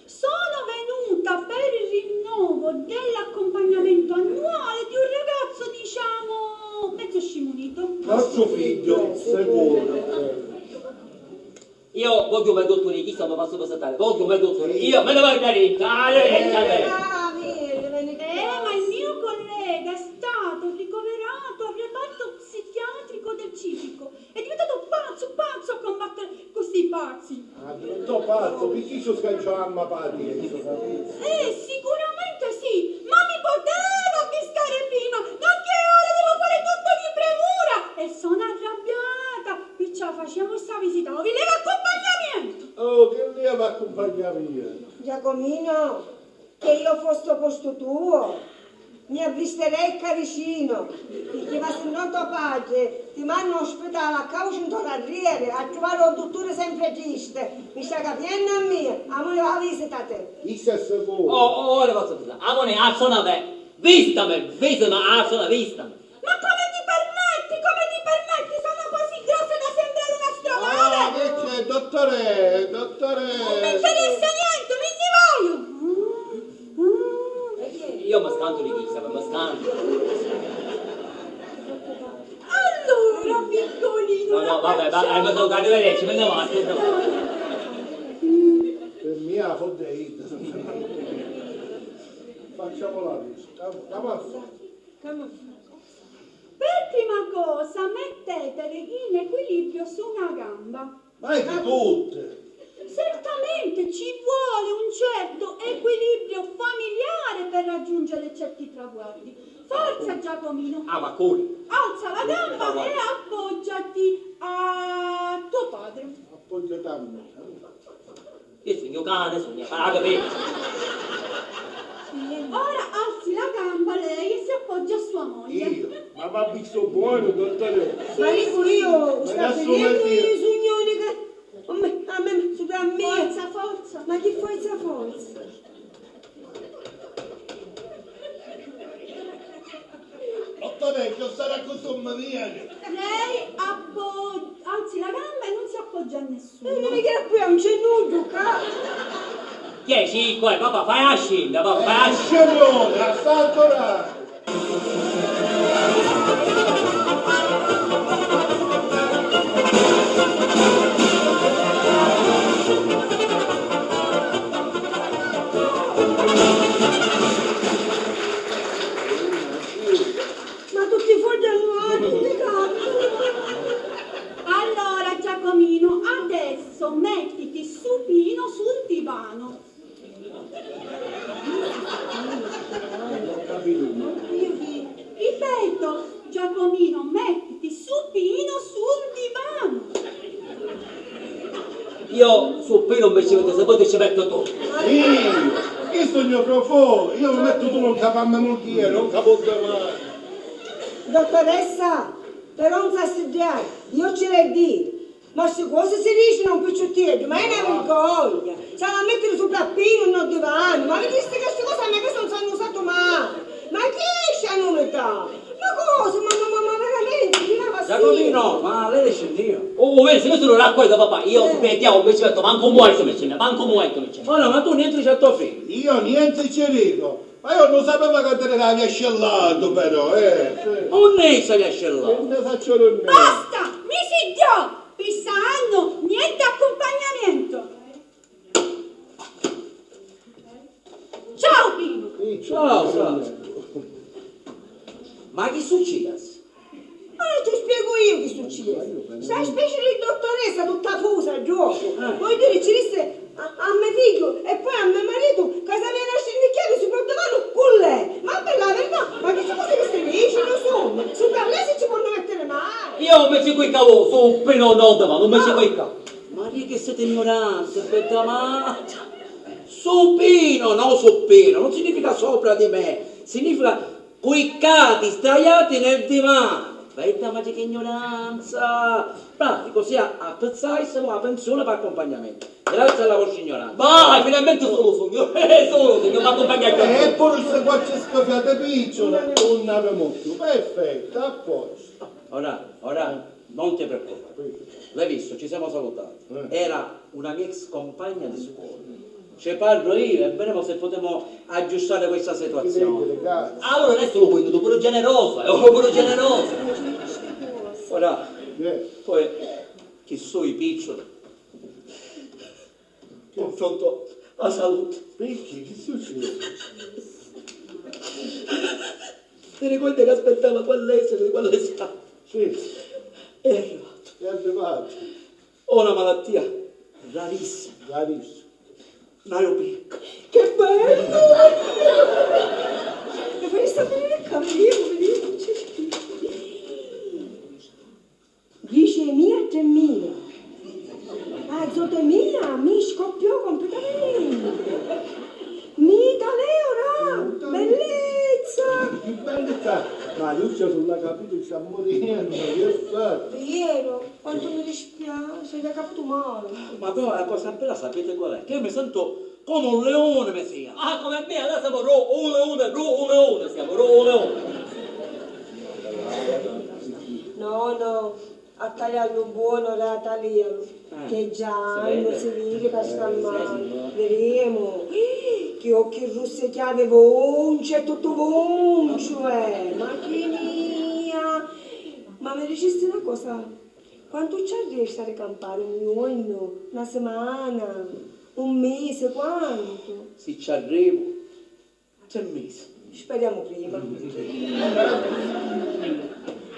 Sono venuta per il rinnovo dell'accompagnamento annuale di un ragazzo, diciamo, mezzo scimunito. Nostro figlio, sicuro. Io voglio me dottore, chi sta mi passo per saltare, voglio me dottore, io me ne voglio andare, ma il mio collega è stato ricoverato al reparto psichiatrico del civico. È diventato pazzo a combattere questi pazzi. Ah, diventò pazzo, perché ci scanciamo pari? Sicuramente sì, ma mi poteva avvistare prima, non che ora devo fare tutto di premura. E sono arrabbiata, perciò facciamo sta visita, vi levo accompagnamento. Oh, che leva voglia mia. Giacomino, che io fossi al posto tuo, mi avvisterei caricino, perché ma se non tuo padre ti manda ospedale a causa di un torriere, a trovare un dottore sempre triste, mi sta capendo a me, amore la visita a te. Chi sei sicuro? Ora posso pensare, amore, alzona te, vistami, alzona, vistami. Ma come ti permetti? Come ti permetti? Sono così grosse da sembrare una stronata! Ah, che c'è, dottore, dottore? Non mi interessa niente, mi voglio! Io mi scanto di chissà, mi scanto. Allora, piccolino! No, vabbè, mi sono caduto le ci andiamo avanti. Per mia foddeita. Facciamo la lista. Per prima cosa mettetele in equilibrio su una gamba. Ma è di tutte. Certamente ci vuole un certo equilibrio familiare per raggiungere certi traguardi. Forza Giacomino! Ah, ma come? Alza la gamba e appoggiati a tuo padre. Appoggiate a me. Io sono cane, sono parato per... Ora alzi la gamba lei e si appoggia a sua moglie. Io? Ma mi ha visto buono, dottore. Ma dico io, sta adesso vedendo metti- i sugnoni che... A me, su da me. Forza, forza. Ma che forza? Dottore, che sarà così mia? Lei alzi la gamba e non si appoggia a nessuno. Non mi chiede qui, non c'è nulla, Chi è? 5, papà, fai la scenda, papà, fai la scenda. Scemone, sta ancora. Ma tutti fuori al tutti Allora Giacomino, adesso mettiti supino sul divano. Ripeto, Giacomino, mettiti supino sul divano. Io sul pelo non mi ci vedo, se poi ti ci metto tu. Io sto il mio profilo, io mi metto tu non capo a me moglie, non capo davanti. Dottoressa, però non fastidiare, io ce l'ho dire. Ma se cosa si dice non picciottino, ma è una vergogna. Stiamo a mettere sul tappino, non divano. Ma vedi che queste cose a me che non si hanno usato mai. Ma chi esce a novità? Ma cosa? Ma veramente, mi dà fastidio. Giacomino, ma lei è scendio. Oh, vedi, se io sono raccolto, papà, io mettiamo un pezzetto, manco muoio se mi c'è, manco muoio mi c'è. Ma no, ma tu niente c'è tuo figlio. Io niente ci dico, ma io non sapevo che te ne avevi scellato però, Non ne sai che scellato. Ne faccio l'onore. Basta, mi si dio! Pisano, niente accompagnamento. Ciao Pino. Ciao. Ma che succede? Ma non ti spiego io che succede. Sei specie di dottoressa tutta fusa a gioco. Vuoi dire ci disse a mio figlio e poi a mio marito che se viene a scendicchiare si portavano con lei. Ma per la verità, ma che cose che stai dicendo insomma? Su per lei si ci possono mettere male. Io mi ci qui cavo, sul pelo non mi ci qui cavo. Ma che siete ignoranti, aspetta, ma... Supino, no supino, non significa sopra di me, significa quiccati, straiati nel divano. Aspetta, ma che ignoranza! Pratico sia a pezzarsi la pensione per accompagnamento. Grazie alla vostra ignoranza. Vai, finalmente solo sogno, mi accompagna a E pure se qualche scoppiate picciole, non abbiamo più. Perfetto, a posto. Ora, non ti preoccupare. L'hai visto, ci siamo salutati. Era una mia ex compagna di scuola. Ci parlo io e vedremo se potremo aggiustare questa situazione. allora adesso lo vuoi pure generoso, pure generoso. Ora, poi, chi sono i piccoli? Confronto alla salute. Perché? Che succede? Ti ricordi che aspettava quell'essere, quell'esame? Sì, È arrivato. è arrivato. Ho una malattia rarissima. Rarissimo. Naio-picco. Che bello! Mi fai sapere che vediamo. Dice mia 3.000. A 8.000 mi scoppiò completamente. Lucia sulla capito sta morendo, che fa? Piero, quanto mi dispiace, gli ha capito male. Ma però la cosa bella sapete qual è? Che io mi sento come un leone, mi sia. Ah, come me, adesso siamo un leone, siamo un leone. No, a tagliarlo buono da tagliarlo. Che già non si vede per sta male. Vedremo. Che occhi rossi che avevo, tutto voncio, ma che mia. Ma mi dicesti una cosa? Quanto ci riesci a ricampare? Un giorno, una settimana, un mese, quanto? Se ci arrivo, 3 mesi. Speriamo prima.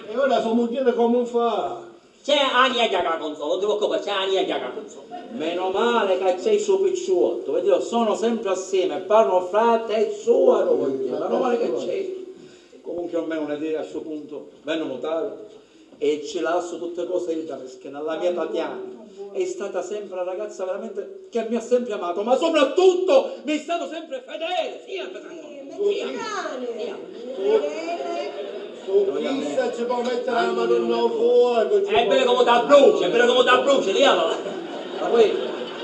E ora sua moglie come fa? C'è Ania Giaga Consolo, non ti preoccupare, c'è Ania Giaga Consolo. Meno male che c'è il suo picciotto, vedi, sono sempre assieme, parlano frate e suo, meno male che c'è. Comunque almeno un'idea a questo punto, ben notare, e ci lascio tutte cose io perché nella mia Tatiana è stata sempre la ragazza veramente che mi ha sempre amato, ma soprattutto mi è stato sempre fedele, Chissà ci può mettere la Madonna al fuoco. È bello come da brucia, diamola. Ma poi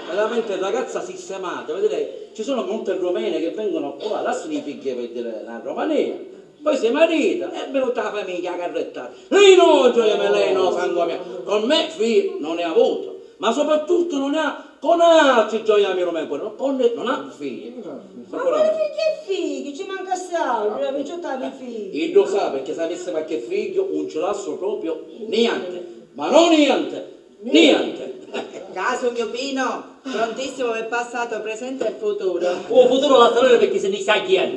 veramente ragazza sistemata, vedete, ci sono molte romene che vengono qua, lasciano i figli per dire la Romania, poi si marita, è venuta la famiglia a carrettare. Lei no, gioia me, lei no, sangue mio. Con me figli non ne ha avuto, ma soprattutto non ne ha con altri gioia mia romene, non ha figli. Ma quale figli? Ci manca salvo, la picciottava i figli. Io lo sa, perché se avesse qualche figlio non ce l'ha proprio niente, ma non niente. Caso mio Pino, prontissimo per passato, presente e futuro. Un futuro la storia perché se ne sa chi è,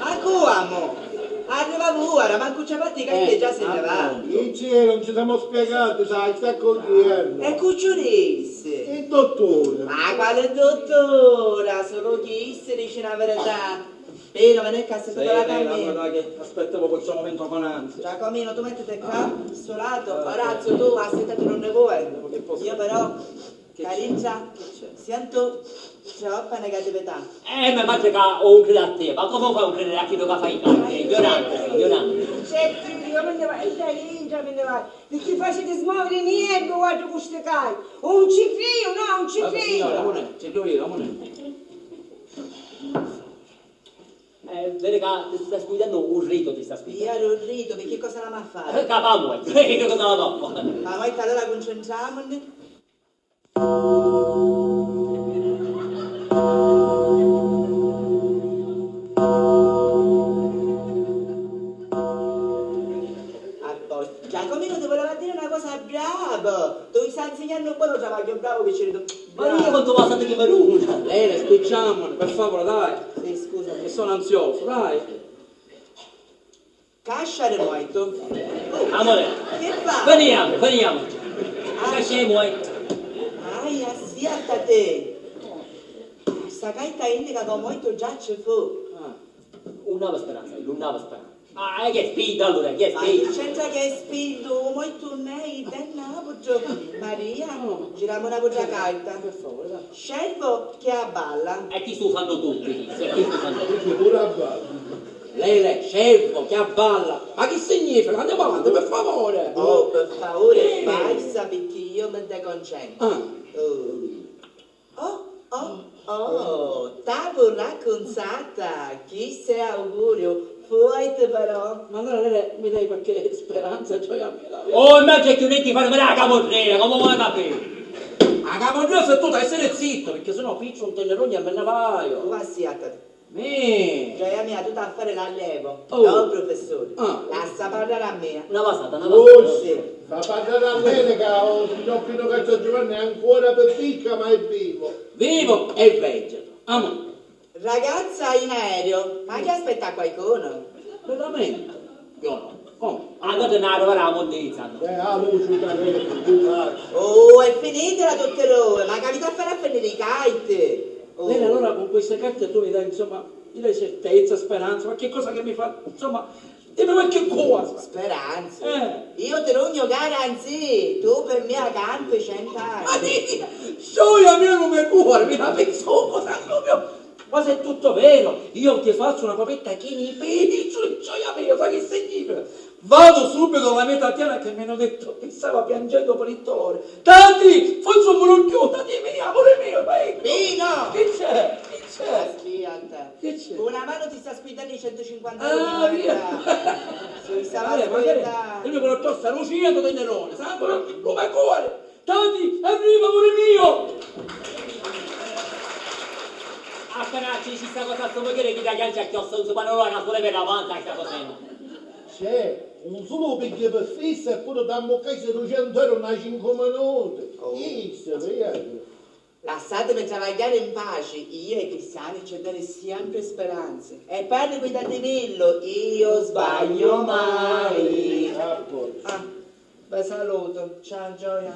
Ma come? Arriva ora, manco c'è fatica che già se ne va. Non ci siamo spiegati, sai, sta cogliendo. E cucciolisse. Il dottore. Ma quale dottora? Solo chi si dice la verità. Pino, me ne cazzo tutta la cammina. Aspettavo questo momento con ansia. Giacomino, tu mettete qua, sto lato. Orazio, tu aspettati non ne vuoi. Io però, Cariccia, sento troppa negatività. Ma immagino che ho un credo a te, ma come fai un credere a chi lo fa i cani? Ignorante. Certo, io me ne vai, perché facete smuovere niente, guarda queste cani. Un ciclino, no, un ciclino. Vedi che ti sta sguidando un rito, ti sta sguidando. Io ero un rito, perché cosa la ma fare? Capamo, che cosa la fa? Ma noi allora concentriamoci. Giacomino ti voleva dire una cosa brava, tu mi stai insegnando un po' lo travaglio bravo che ci vedo. Ma io quanto va a che meruna? Lei, spicciamone, per favore, dai. Sì, scusa. Che sono ansioso, dai. Casciare molto. Amore, Che fa? veniamo. Casciamo, Ai, assiata te. Sta gaita indica che molto già ci fu. Un nuova speranza. Ah, che spinta allora, che Ma spinta. che c'entra che è spinto, molto nei, dennabuggio. Maria, giriamo una bugia carta. Per favore, dai. Scelgo che a balla. E chi stufano tutti? Pure a balla. Lei, scelgo, che abballa. Ma che significa? Andiamo avanti, per favore. Oh, per favore, basta perché io mi deconcentro. T'avevo raccontata, chi se augurio, fuori però. Ma allora lei mi dai qualche speranza, gioia mia? Oh, invece che ti fanno vedere la camorrera, come vuoi capire? A camorrella se tu devi essere zitto, perché sennò piccio un tenerogno al Tu menavaio. va assiata. Gioia Gioia mia, tu a fare l'allievo, Oh. no professore. Ah. Lascia parlare a me. Una passata. Sì. Fa parlare a lei che il signor Pino Cazzo Giovanni è ancora per picca ma è vivo. Vivo e vegeto. Amo. Ragazza in aereo, ma che aspetta qualcuno? Veramente? Io no. Come? Andate a trovare la mondizia. La luce da lei, Oh, è finita la dottorone, ma capita a fare a finire i kite. Oh. Bene, allora con queste carte tu mi dai, insomma, mi dai certezza, speranza, qualche cosa che mi fa, insomma, dimmi qualche cosa. Speranza. Io te rogno garanzie, tu per me accanto 100 Ma anni. gioia mia non mi cuore, mi la penso cosa mio. Ma se è tutto vero. vero? Io ti faccio una papetta che mi vedi, gioia mia, fa che significa? Vado subito alla mia Tatiana che mi hanno detto che stava piangendo per il dolore. Tati, faccio un monocchio, Tati mia, amore mio, vai! Pino! Che c'è? Che c'è? Aspetta. Che c'è? Una mano ti sta aspettando i 150 Ah, euro. via! Si stava Vabbè, magari aspettando. io con la sta lucendo del nerone, sa come cuore! Tati, arriva, amore mio! Appena ci sta cosa sto vedere che da chiancia a chiosso, non si parla una sulle per avanti sta cosa. C'è un solo perché per fissa e pure da moccare 200 euro una 5 minuti. Isso, vedi? Lasciatemi travagliare in pace, io e i cristiani ci dare sempre speranze. E parli qui da Devillo, io sbaglio mai. Ah, vi saluto, ciao Gioia.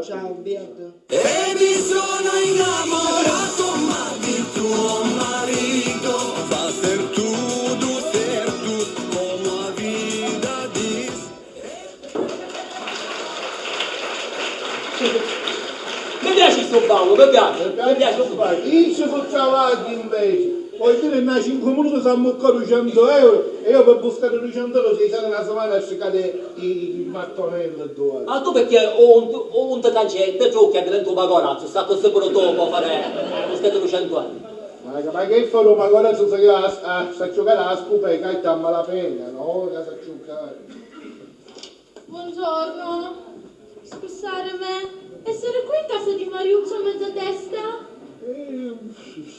Ciao Beato. E mi sono innamorato ma di tuo marito, va ser tu como a vida diz. Mi piace sto ballo, mi piace sto ballo. Io ci faccio avanti invece. Vuoi dire che 5 minuti siamo ancora 200 euro e io per buscare 200 euro si sarà una settimana a cercare i mattonelli tua. Ma tu perché un cancetto giochi a dentro un pagorazzo, sta così pure dopo a fare questo 200 anni. Ma che farò? Ma ora si sa giocare alla scoperta e ti amma la pena, no? Che sa giocare. Buongiorno. Scusate me, essere qui in casa di Mariuccio a mezza testa?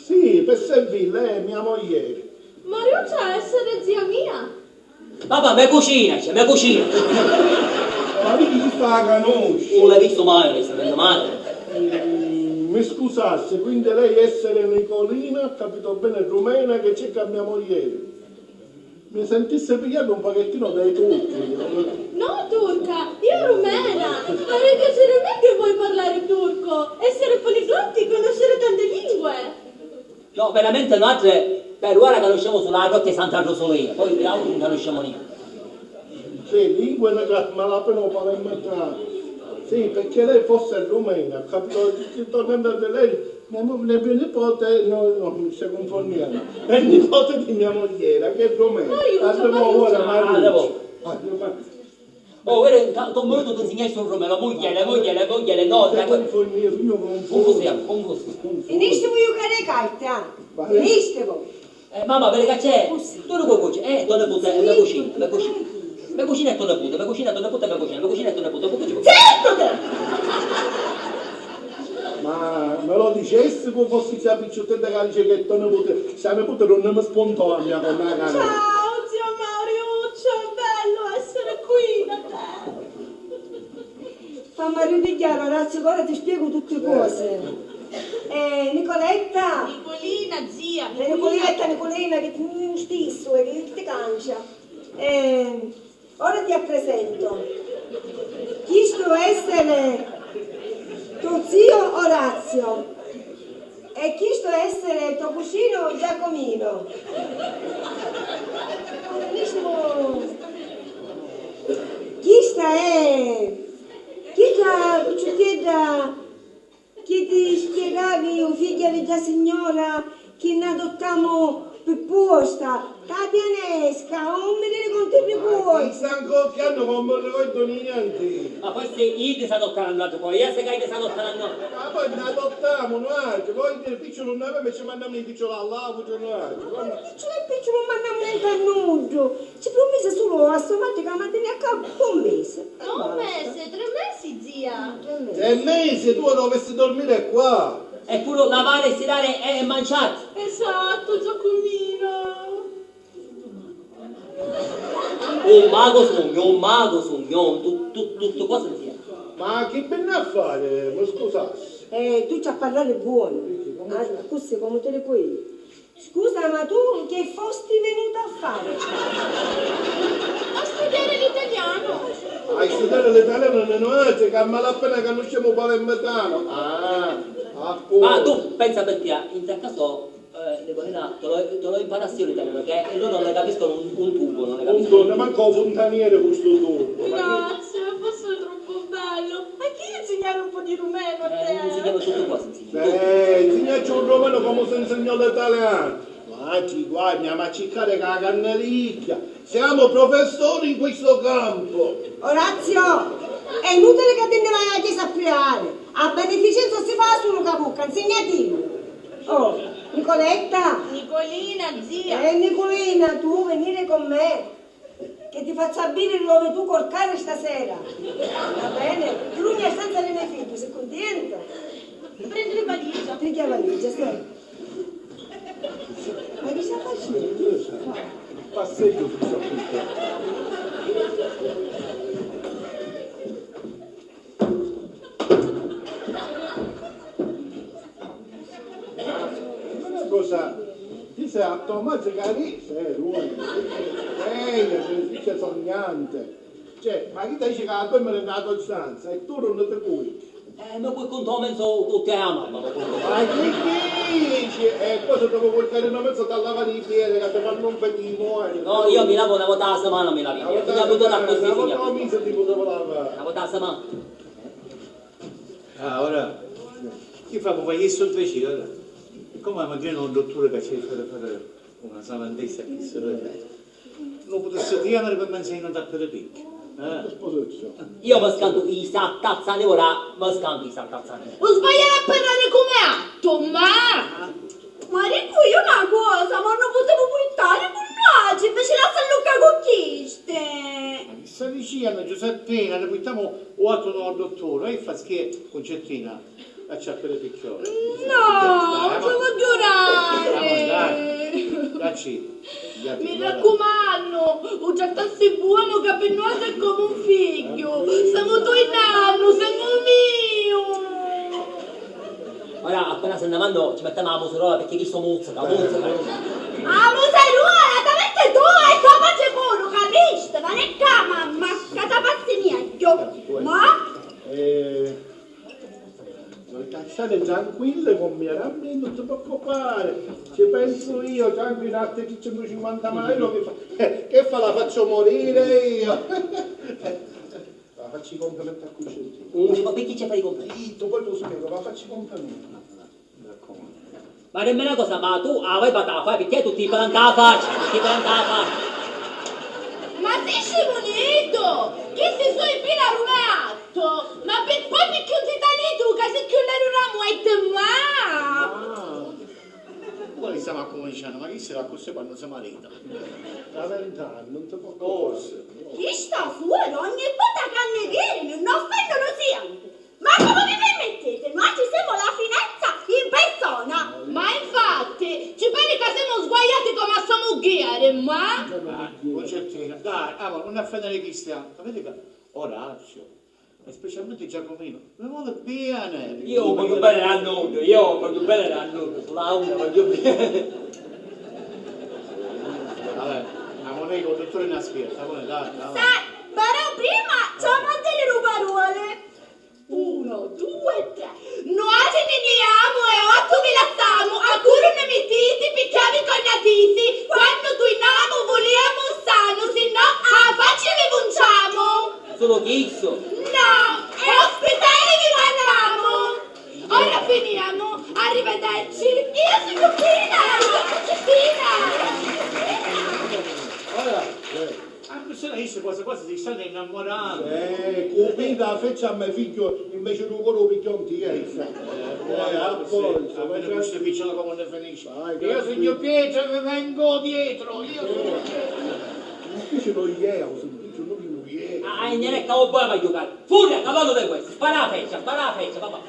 Sì, per servirle, è mia moglie. Mariuccio è essere zia mia. Papà, me cucina, c'è, me cucina. Ma chi fa conosci? Non l'hai visto mai, mi sta vedendo male. Mi scusasse, quindi lei essere Nicolina, ha capito bene rumena che c'è che mia moglie. Mi sentisse pigliare un pochettino dai turchi. No, turca, io rumena. Ma mi piacerebbe a me che vuoi parlare turco. Essere poliglotti, conoscere tante lingue. No, veramente noi per ora conosciamo solo la Grotta di Santa Rosolina, poi gli altri non conosciamo niente. Sì, lingue ma la pena parla in metà. Sì, perché lei fosse rumena, capito? Tornando da lei, mia nipote, no, mi si confondiamo. È il nipote di mia mogliera, che è rumena. Oh, guarda, un minuto ti insegnai sul rumeno, mogliere, no, confusiamo. Finisce voi giocare carta? Finisce voi. Mamma, vedi che c'è? Tu non puoi cucinare, tu ne puoi, me cucina. Me cucina e tu ne puoi, me cucina e tu ne puoi, me cucina e tu ne puoi. Ma me lo dicessi che fossi sia picciotetta che dice che tu ne puoi, se ne puoi non mi spontanea con la cara. Ciao, zio Mariuccio, è bello essere qui da te. Fammi ripigliare, ragazzi, ora ti spiego tutte le cose. Nicoletta! Nicolina, zia! Nicolina, che ti stisso e che ti cancia. Ora ti presento. Chi sto essere tuo zio Orazio e chi sto essere tuo cugino Giacomino. Chi sta è? Chi sta cucciutietta? Chi ti spiegavi, o figlia di già signora, che ne adottiamo per posta, Tapianesca, non mi dire conti più voi. Ma stanno cocchiando, non mi ricordo niente. Ma forse io ti sto adottando poi, io se che ti sto adottando. Ma poi ne adottiamo noi, poi il piccolo non aveva, ci mandiamo il piccolo all'auto, noi. Piccolo non mandiamo niente a nudo, ci promise solo a stomatica, ma devi a capo un mese. Un mese, 3 mesi, zia. 3 mesi, tu dovessi dormire qua. E pure lavare, stirare e mangiare. Esatto, Giacomino. Un mago sogno, tutto cosa zia. Ma che bene a fare, mi scusassi. Tu c'ha a parlare buono, così come te le puoi. Scusa, ma tu che fosti venuta a fare? A studiare l'italiano. A studiare l'italiano non è che a malapena conosciamo palermitano. Ma tu pensa per te, in tal caso Nicolina, te lo imparassi l'italiano, perché loro non ne capiscono un tubo, non ne capiscono. Non manco fontaniere questo tubo. Grazie, fosse troppo bello. E chi insegnare un po' di rumeno a te? Insegniamo tutto qua, insegniamo. Insegnaci un romano come si insegna l'italiano. Guarda, andiamo a cercare che la cannelicchia. Siamo professori in questo campo. Orazio, è inutile che te ne vai alla chiesa a pregare. A beneficenza si fa solo capucca, insegnati. Oh, Nicoletta. Nicolina, zia. Nicolina, tu venire con me. Che ti faccia bere dove tu col cane stasera. Va bene? Lui è senza le mie figlie, sei contenta? Prendi le valigie. Prendi la valigia, stai. Ma che stai facendo? Passeggio su questo. Una cosa, ti sei attomazzo cari, sei lui. C'è sognante. Cioè, ma chi ti dice che la tua me ne è nata in stanza e tu non te cui? Ma poi con Tom so tutti a mamma. Ma che dici? Cosa devo portare una mezza da lavare i piedi che ti fanno un po' di muore? No, io mi lavo una volta alla settimana, mi lavi. Quindi ho avuto da così. Una volta a mese ti potevo lavare. Una volta alla settimana. Ah, ora, chi fa come questo invece, ora? Come magari un dottore che ci fa fare una salantessa che si rende? Non potesse chiamare per me insegnare a tappare picchi. Io mi scanto i sattazzani ora, mi scanto i sattazzani. Non sbagliare a parlare come atto, ma dico io una cosa, ma non potevo buttare con noi, invece la sallucca con chiste. Ma che sta dicendo Giuseppina, ne buttiamo o altro no al dottore, e fa scherzo, Concettina, a ciappare picchioli. No, ci voglio giurare. Dacci. Mi raccomando, ho già tassi buono che per noi sei come un figlio. Siamo tu in anno, siamo mio. Ora, appena se ne vanno, ci mettiamo la museruola perché chi sto muzzica. Ah, museruola, ti metti tu e tua pace pure, capisci? Non è che mamma, che ti passi meglio. Ma? State tranquille con me, a me non ti preoccupare, ci penso io, anche in altri 150 euro che fa, la faccio morire io. La faccio i complimenti a Cuccettino. Ma perché ci fai i complimenti? Poi tu spiego, la faccio i complimenti. Ma nemmeno una cosa, ma tu vai la fai perché tu ti planti la faccia, Ma sei scimunito! Chi si sono in pila rumeatto? Ma poi per chiudere tu che si chiudere una muette, ma... Poi stiamo a cominciare, ma chi si va così quando si marita? La verità, non ti preoccupare. Chi sta fuori ogni volta che ne viene, non offendono sempre. Ma come vi permettete? Noi ci siamo la finanza in persona. Ma infatti, ci pare che siamo sguaiati come a samughiere, ma... Concettina, dai, non offendere Cristiano. Sapete che Orazio, e specialmente Giacomino, mi vuole bene. Io voglio bene a nudo, sulla una voglio bene. Vabbè, la moneta con il dottore in scherza, dai. Sai, però prima ci hanno delle parole. 1, 2, 3. Noi ci neghiamo e 8 vi lasciamo, a cui non emettiti, picchiavi cognatisi. Quando tu inamo vogliamo sano, se no a faccia vi bunciamo. Solo chizzo. No, e ospitare vi mandiamo. Ora finiamo, arrivederci. Io sono Pina, se lei dice quasi si stanno innamorando. Cupida fece a mio figlio invece di quello picchion ti appoggio. Ma questo piccolo come ne finisce. Io signor Pietro vi vengo dietro. Qui ce l'ho io, non io. Ah, non è che ho buono a giocare. Fuori a cavallo di questo, spara la feccia, papà.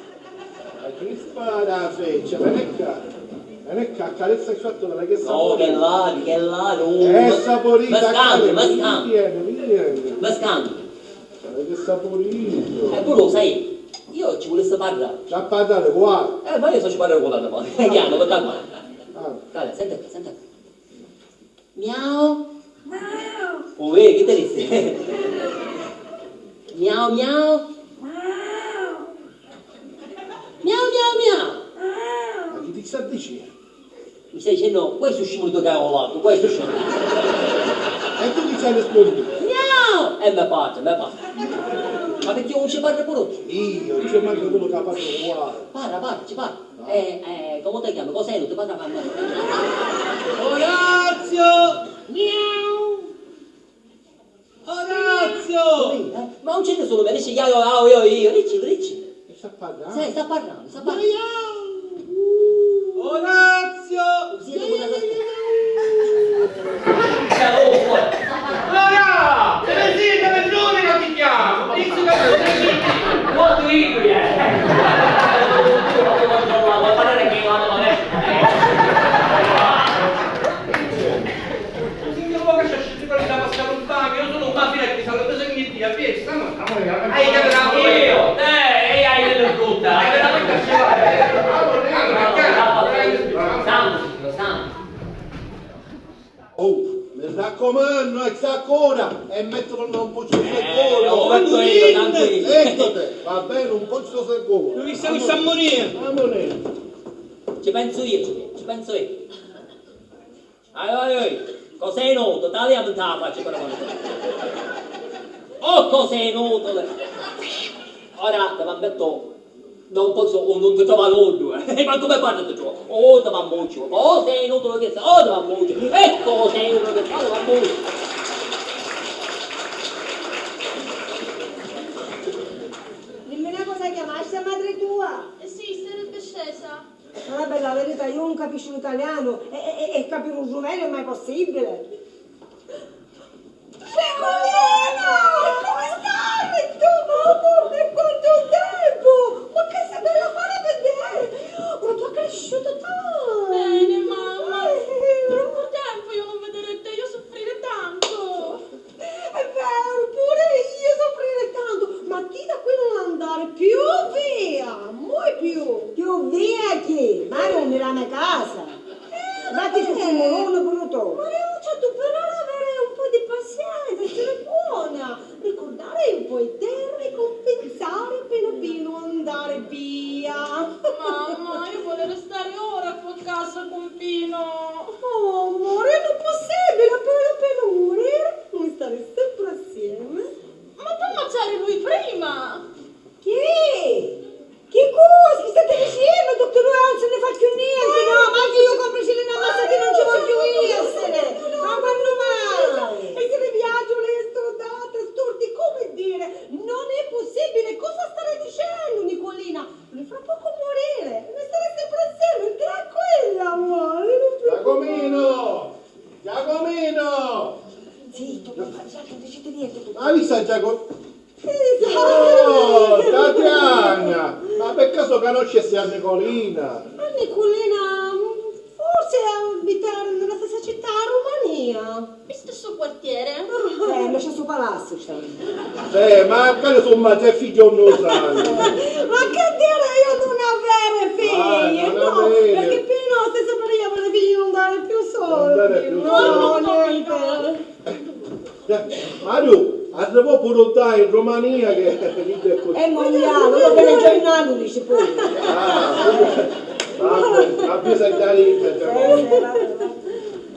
Che spara la feccia, non è che accarezza il fatto della che no, che là, è saporita. Ma scandi. Che saporito. E tu lo sai, io ci volessi parlare. C'ha parlare qua. Ma io so ci parlare con la mano. Chiamo, con la mano. Dai, senta. Miau. Oh, che te dici? Miau. Ma chi ti sta dicendo? Mi stai dicendo, questo è scemo di cavolato, questo è scemo. E tu ti sei rispondito? Miau! E me parte. faccia perché io non ci parlo pure tu. Io, c'è manco quello che ha fatto uguale. Parla, ci parla. Come ti chiami? Cos'è? Ti parla a me. Orazio! Miau! Orazio! Ma non ce ne sono, dici io. Dici. Sta parlando? Sì, sta parlando. Orazio! Sì, dopo una Allora! Deve giuri non ti chiamo! Dici che molto libri, vuoi parlare che io ando io sono un mafia che sarebbe segniti a piedi, hai delle brutte, hai veramente Oh, mi raccomando, e sta ancora e mettono un po' di lo secondo. metto io, tanto io. Ecco te, va bene, un po' di secondo. Lui sta a morire. A morire. Ci penso io. Vai. Cos'è noto? Tagliamo la faccia per la mano. Oh, cos'è noto? Ora, te metto... Non posso, non ti trovo l'olio, ma come parli di ciò? Oh, te va muccio. Oh, sei noto che sei. Oh, te va muccio. Ecco, sei noto che sei. Oh, te va muccio. Dimmi una cosa, chiamaste a madre tua? Sì, sarebbe scesa. Vabbè, la verità, io non capisco l'italiano e capire un rumeno è mai possibile. Piccolina! Come stai? Tu, mamma, per quanto tempo! Ma che sei bella a fare vedere! Ma tu hai cresciuto tanto! Bene, mamma. Troppo tempo io non vedere te, io soffrire tanto. È vero, pure io soffrire tanto! Ma ti da qui non andare più via! Mai più! Più via chi? Ma non nella mia casa! Datti che sei molone pure tu! Ma non c'è tu però avere un po' di pazienza, essere buona! Ricordare un po' i terri, compensare appena pieno andare via! Mamma, io voglio restare ora qua a casa con Pino. Oh, amore, non è possibile! Appena morire, noi stare sempre assieme! Ma può ammazzare lui prima? Chi? Che cosa? Che state dicendo, dottor non se ne fa più niente, no? Ma anche io complice le ammazzate non ci voglio essere! Ma quando mai? E se ne viaggio le strodate, storti, come dire? Non è possibile! Cosa stai dicendo, Nicolina? Lui fra poco morire! Ne stare sempre assieme, tranquilla, amore! Giacomino! Zitto, non dicete niente tu! Hai visto Giacomo? Esatto! Oh, Tatiana! Ma per caso conoscessi a Nicolina? A Nicolina, forse abitare nella stessa città a Romania. Il stesso quartiere? Nello stesso palazzo sta. Ma che sono te figlio non sai. Ma che dire io non avere figli? Non No, avere. perché Pino stesso periodo per i figli non dare più soldi. Non dare più soldi. No, niente. Mario, arrivò pure un in Romania che dice così. È mondiale, lo che nel giornale dice pure. Ma pensa a dare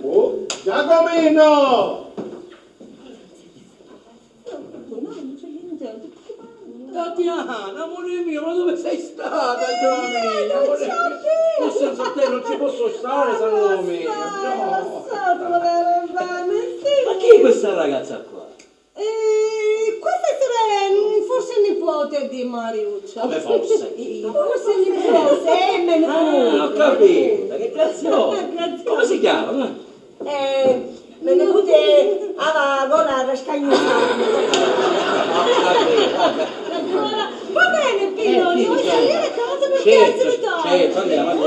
Oh, Giacomino! Non c'è niente. Tatiana, amore mio, ma dove sei stata, Giacomino? Amore mio, senza te non ci posso stare, Salome. No. Ma chi è questa ragazza qua? Questa sarà forse il nipote di Mariuccia. Come forse? Forse il nipote, me Ho capito, che grazioso. Come si chiama? me ne pute alla gola rascagnuta. Va bene, Pino, vuoi salire a casa perché essere tardi? Certo, andiamo.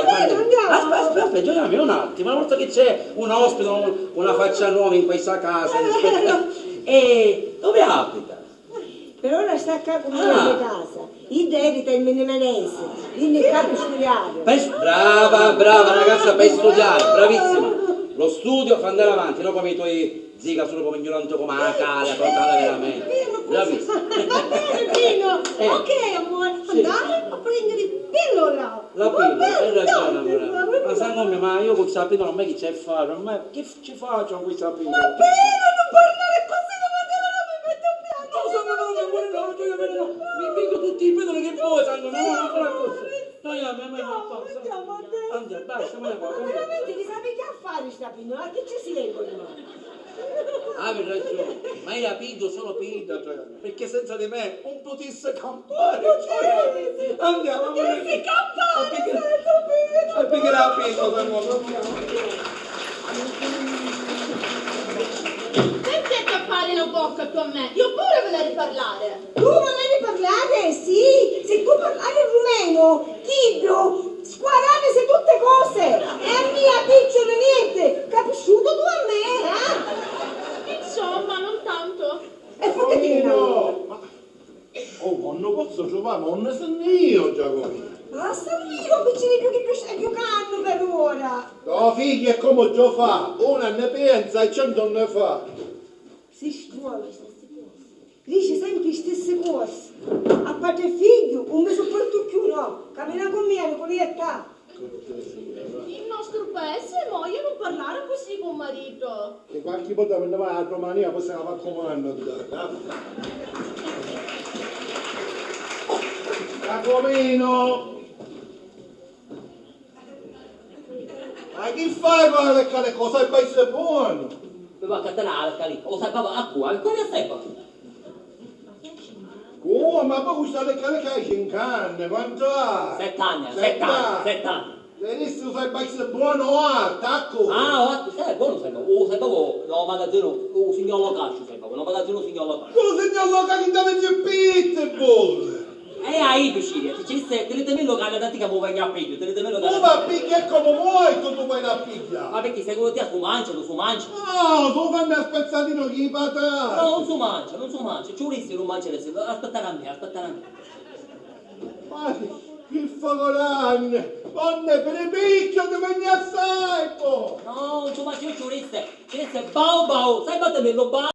Aspetta, Giovanni, un attimo, una volta che c'è un ospite, una faccia nuova in questa casa, e dove abita? Per ora sta a con la casa. I debita il menemenese, quindi capo studiare. Brava ragazza, per studiare, bravissima. Lo studio fa andare avanti, no come i tuoi ziga sono come ignoranti come la cala, totale veramente. Bravissima. Va bene, Pino. Ok, amore, andare a prendere il pillola. La pillola, hai ragione, amore. Ma sai come, ma io con questa pillola non è che c'è a fare, ormai che ci faccio con questa pillola? Ma Pino, non parlare così, non mi metto piano. No, No, andiamo a te. Andiamo, basta, me ne Ma vado. veramente chi sa che a fare sta pinnola? Che ci si leggono? Avevi ragione, ma io pido solo pido, perché senza di me non potesse campare. Andiamo, Potessi campare, a perché la pido per Perché cappare la bocca tu a me? Io pure volevo parlare. Tu volevi parlare? Sì, se tu parlavi rumeno, tibio, squarane se tutte cose. E a mia picciolo niente, capisciuto tu a me, Insomma, non tanto. E fotati No! Oh, non posso trovare, ma non ne sono io, Giacomo. Basta io, piccini più che più giocando per ora. No, figli, è come già fa. Una ne pensa e 100 ne fa. Si stuola. Dice sempre le stesse cose. A parte il figlio, non mi sopporto più, no. Cammina con me, con l'età. Il nostro paese voglio non parlare così con marito. E qualche volta quando vai a Romania possiamo fare comando. Giacomino! Ma che fai con le cose? Il paese è buono! Mi va a catenare, lì. O sai papà, acqua, ancora sei papà. Oh, ma poi questa leccare che hai in canne, quanto ha? 7 anni, 7 anni, 7 anni. Adesso fai il paese buono, tacco! Ah, sai, buono sei papà. O sai papà, no magazzino, o signor calcio sei papà, no magazzino signor calcio. Tu sei la località del pitbull! E hai piacere, se ci sei, te ne devi locare da te che mi venga a pigliare, te ne devi locare. Tu ma picchia come vuoi, tu vai a picchia! Ma perché secondo te su mangia, non su mangia? No, tu fammi a spezzatino chi patate! No, non su mangia, non su mangia. Ci volessi non mangiare adesso, aspettare a me, aspettare a me. Ma che focoranne! Onne per il picchio ti vengi assai, po! No, non su mangia, io ci volessi bau bau, sai battere lo bau?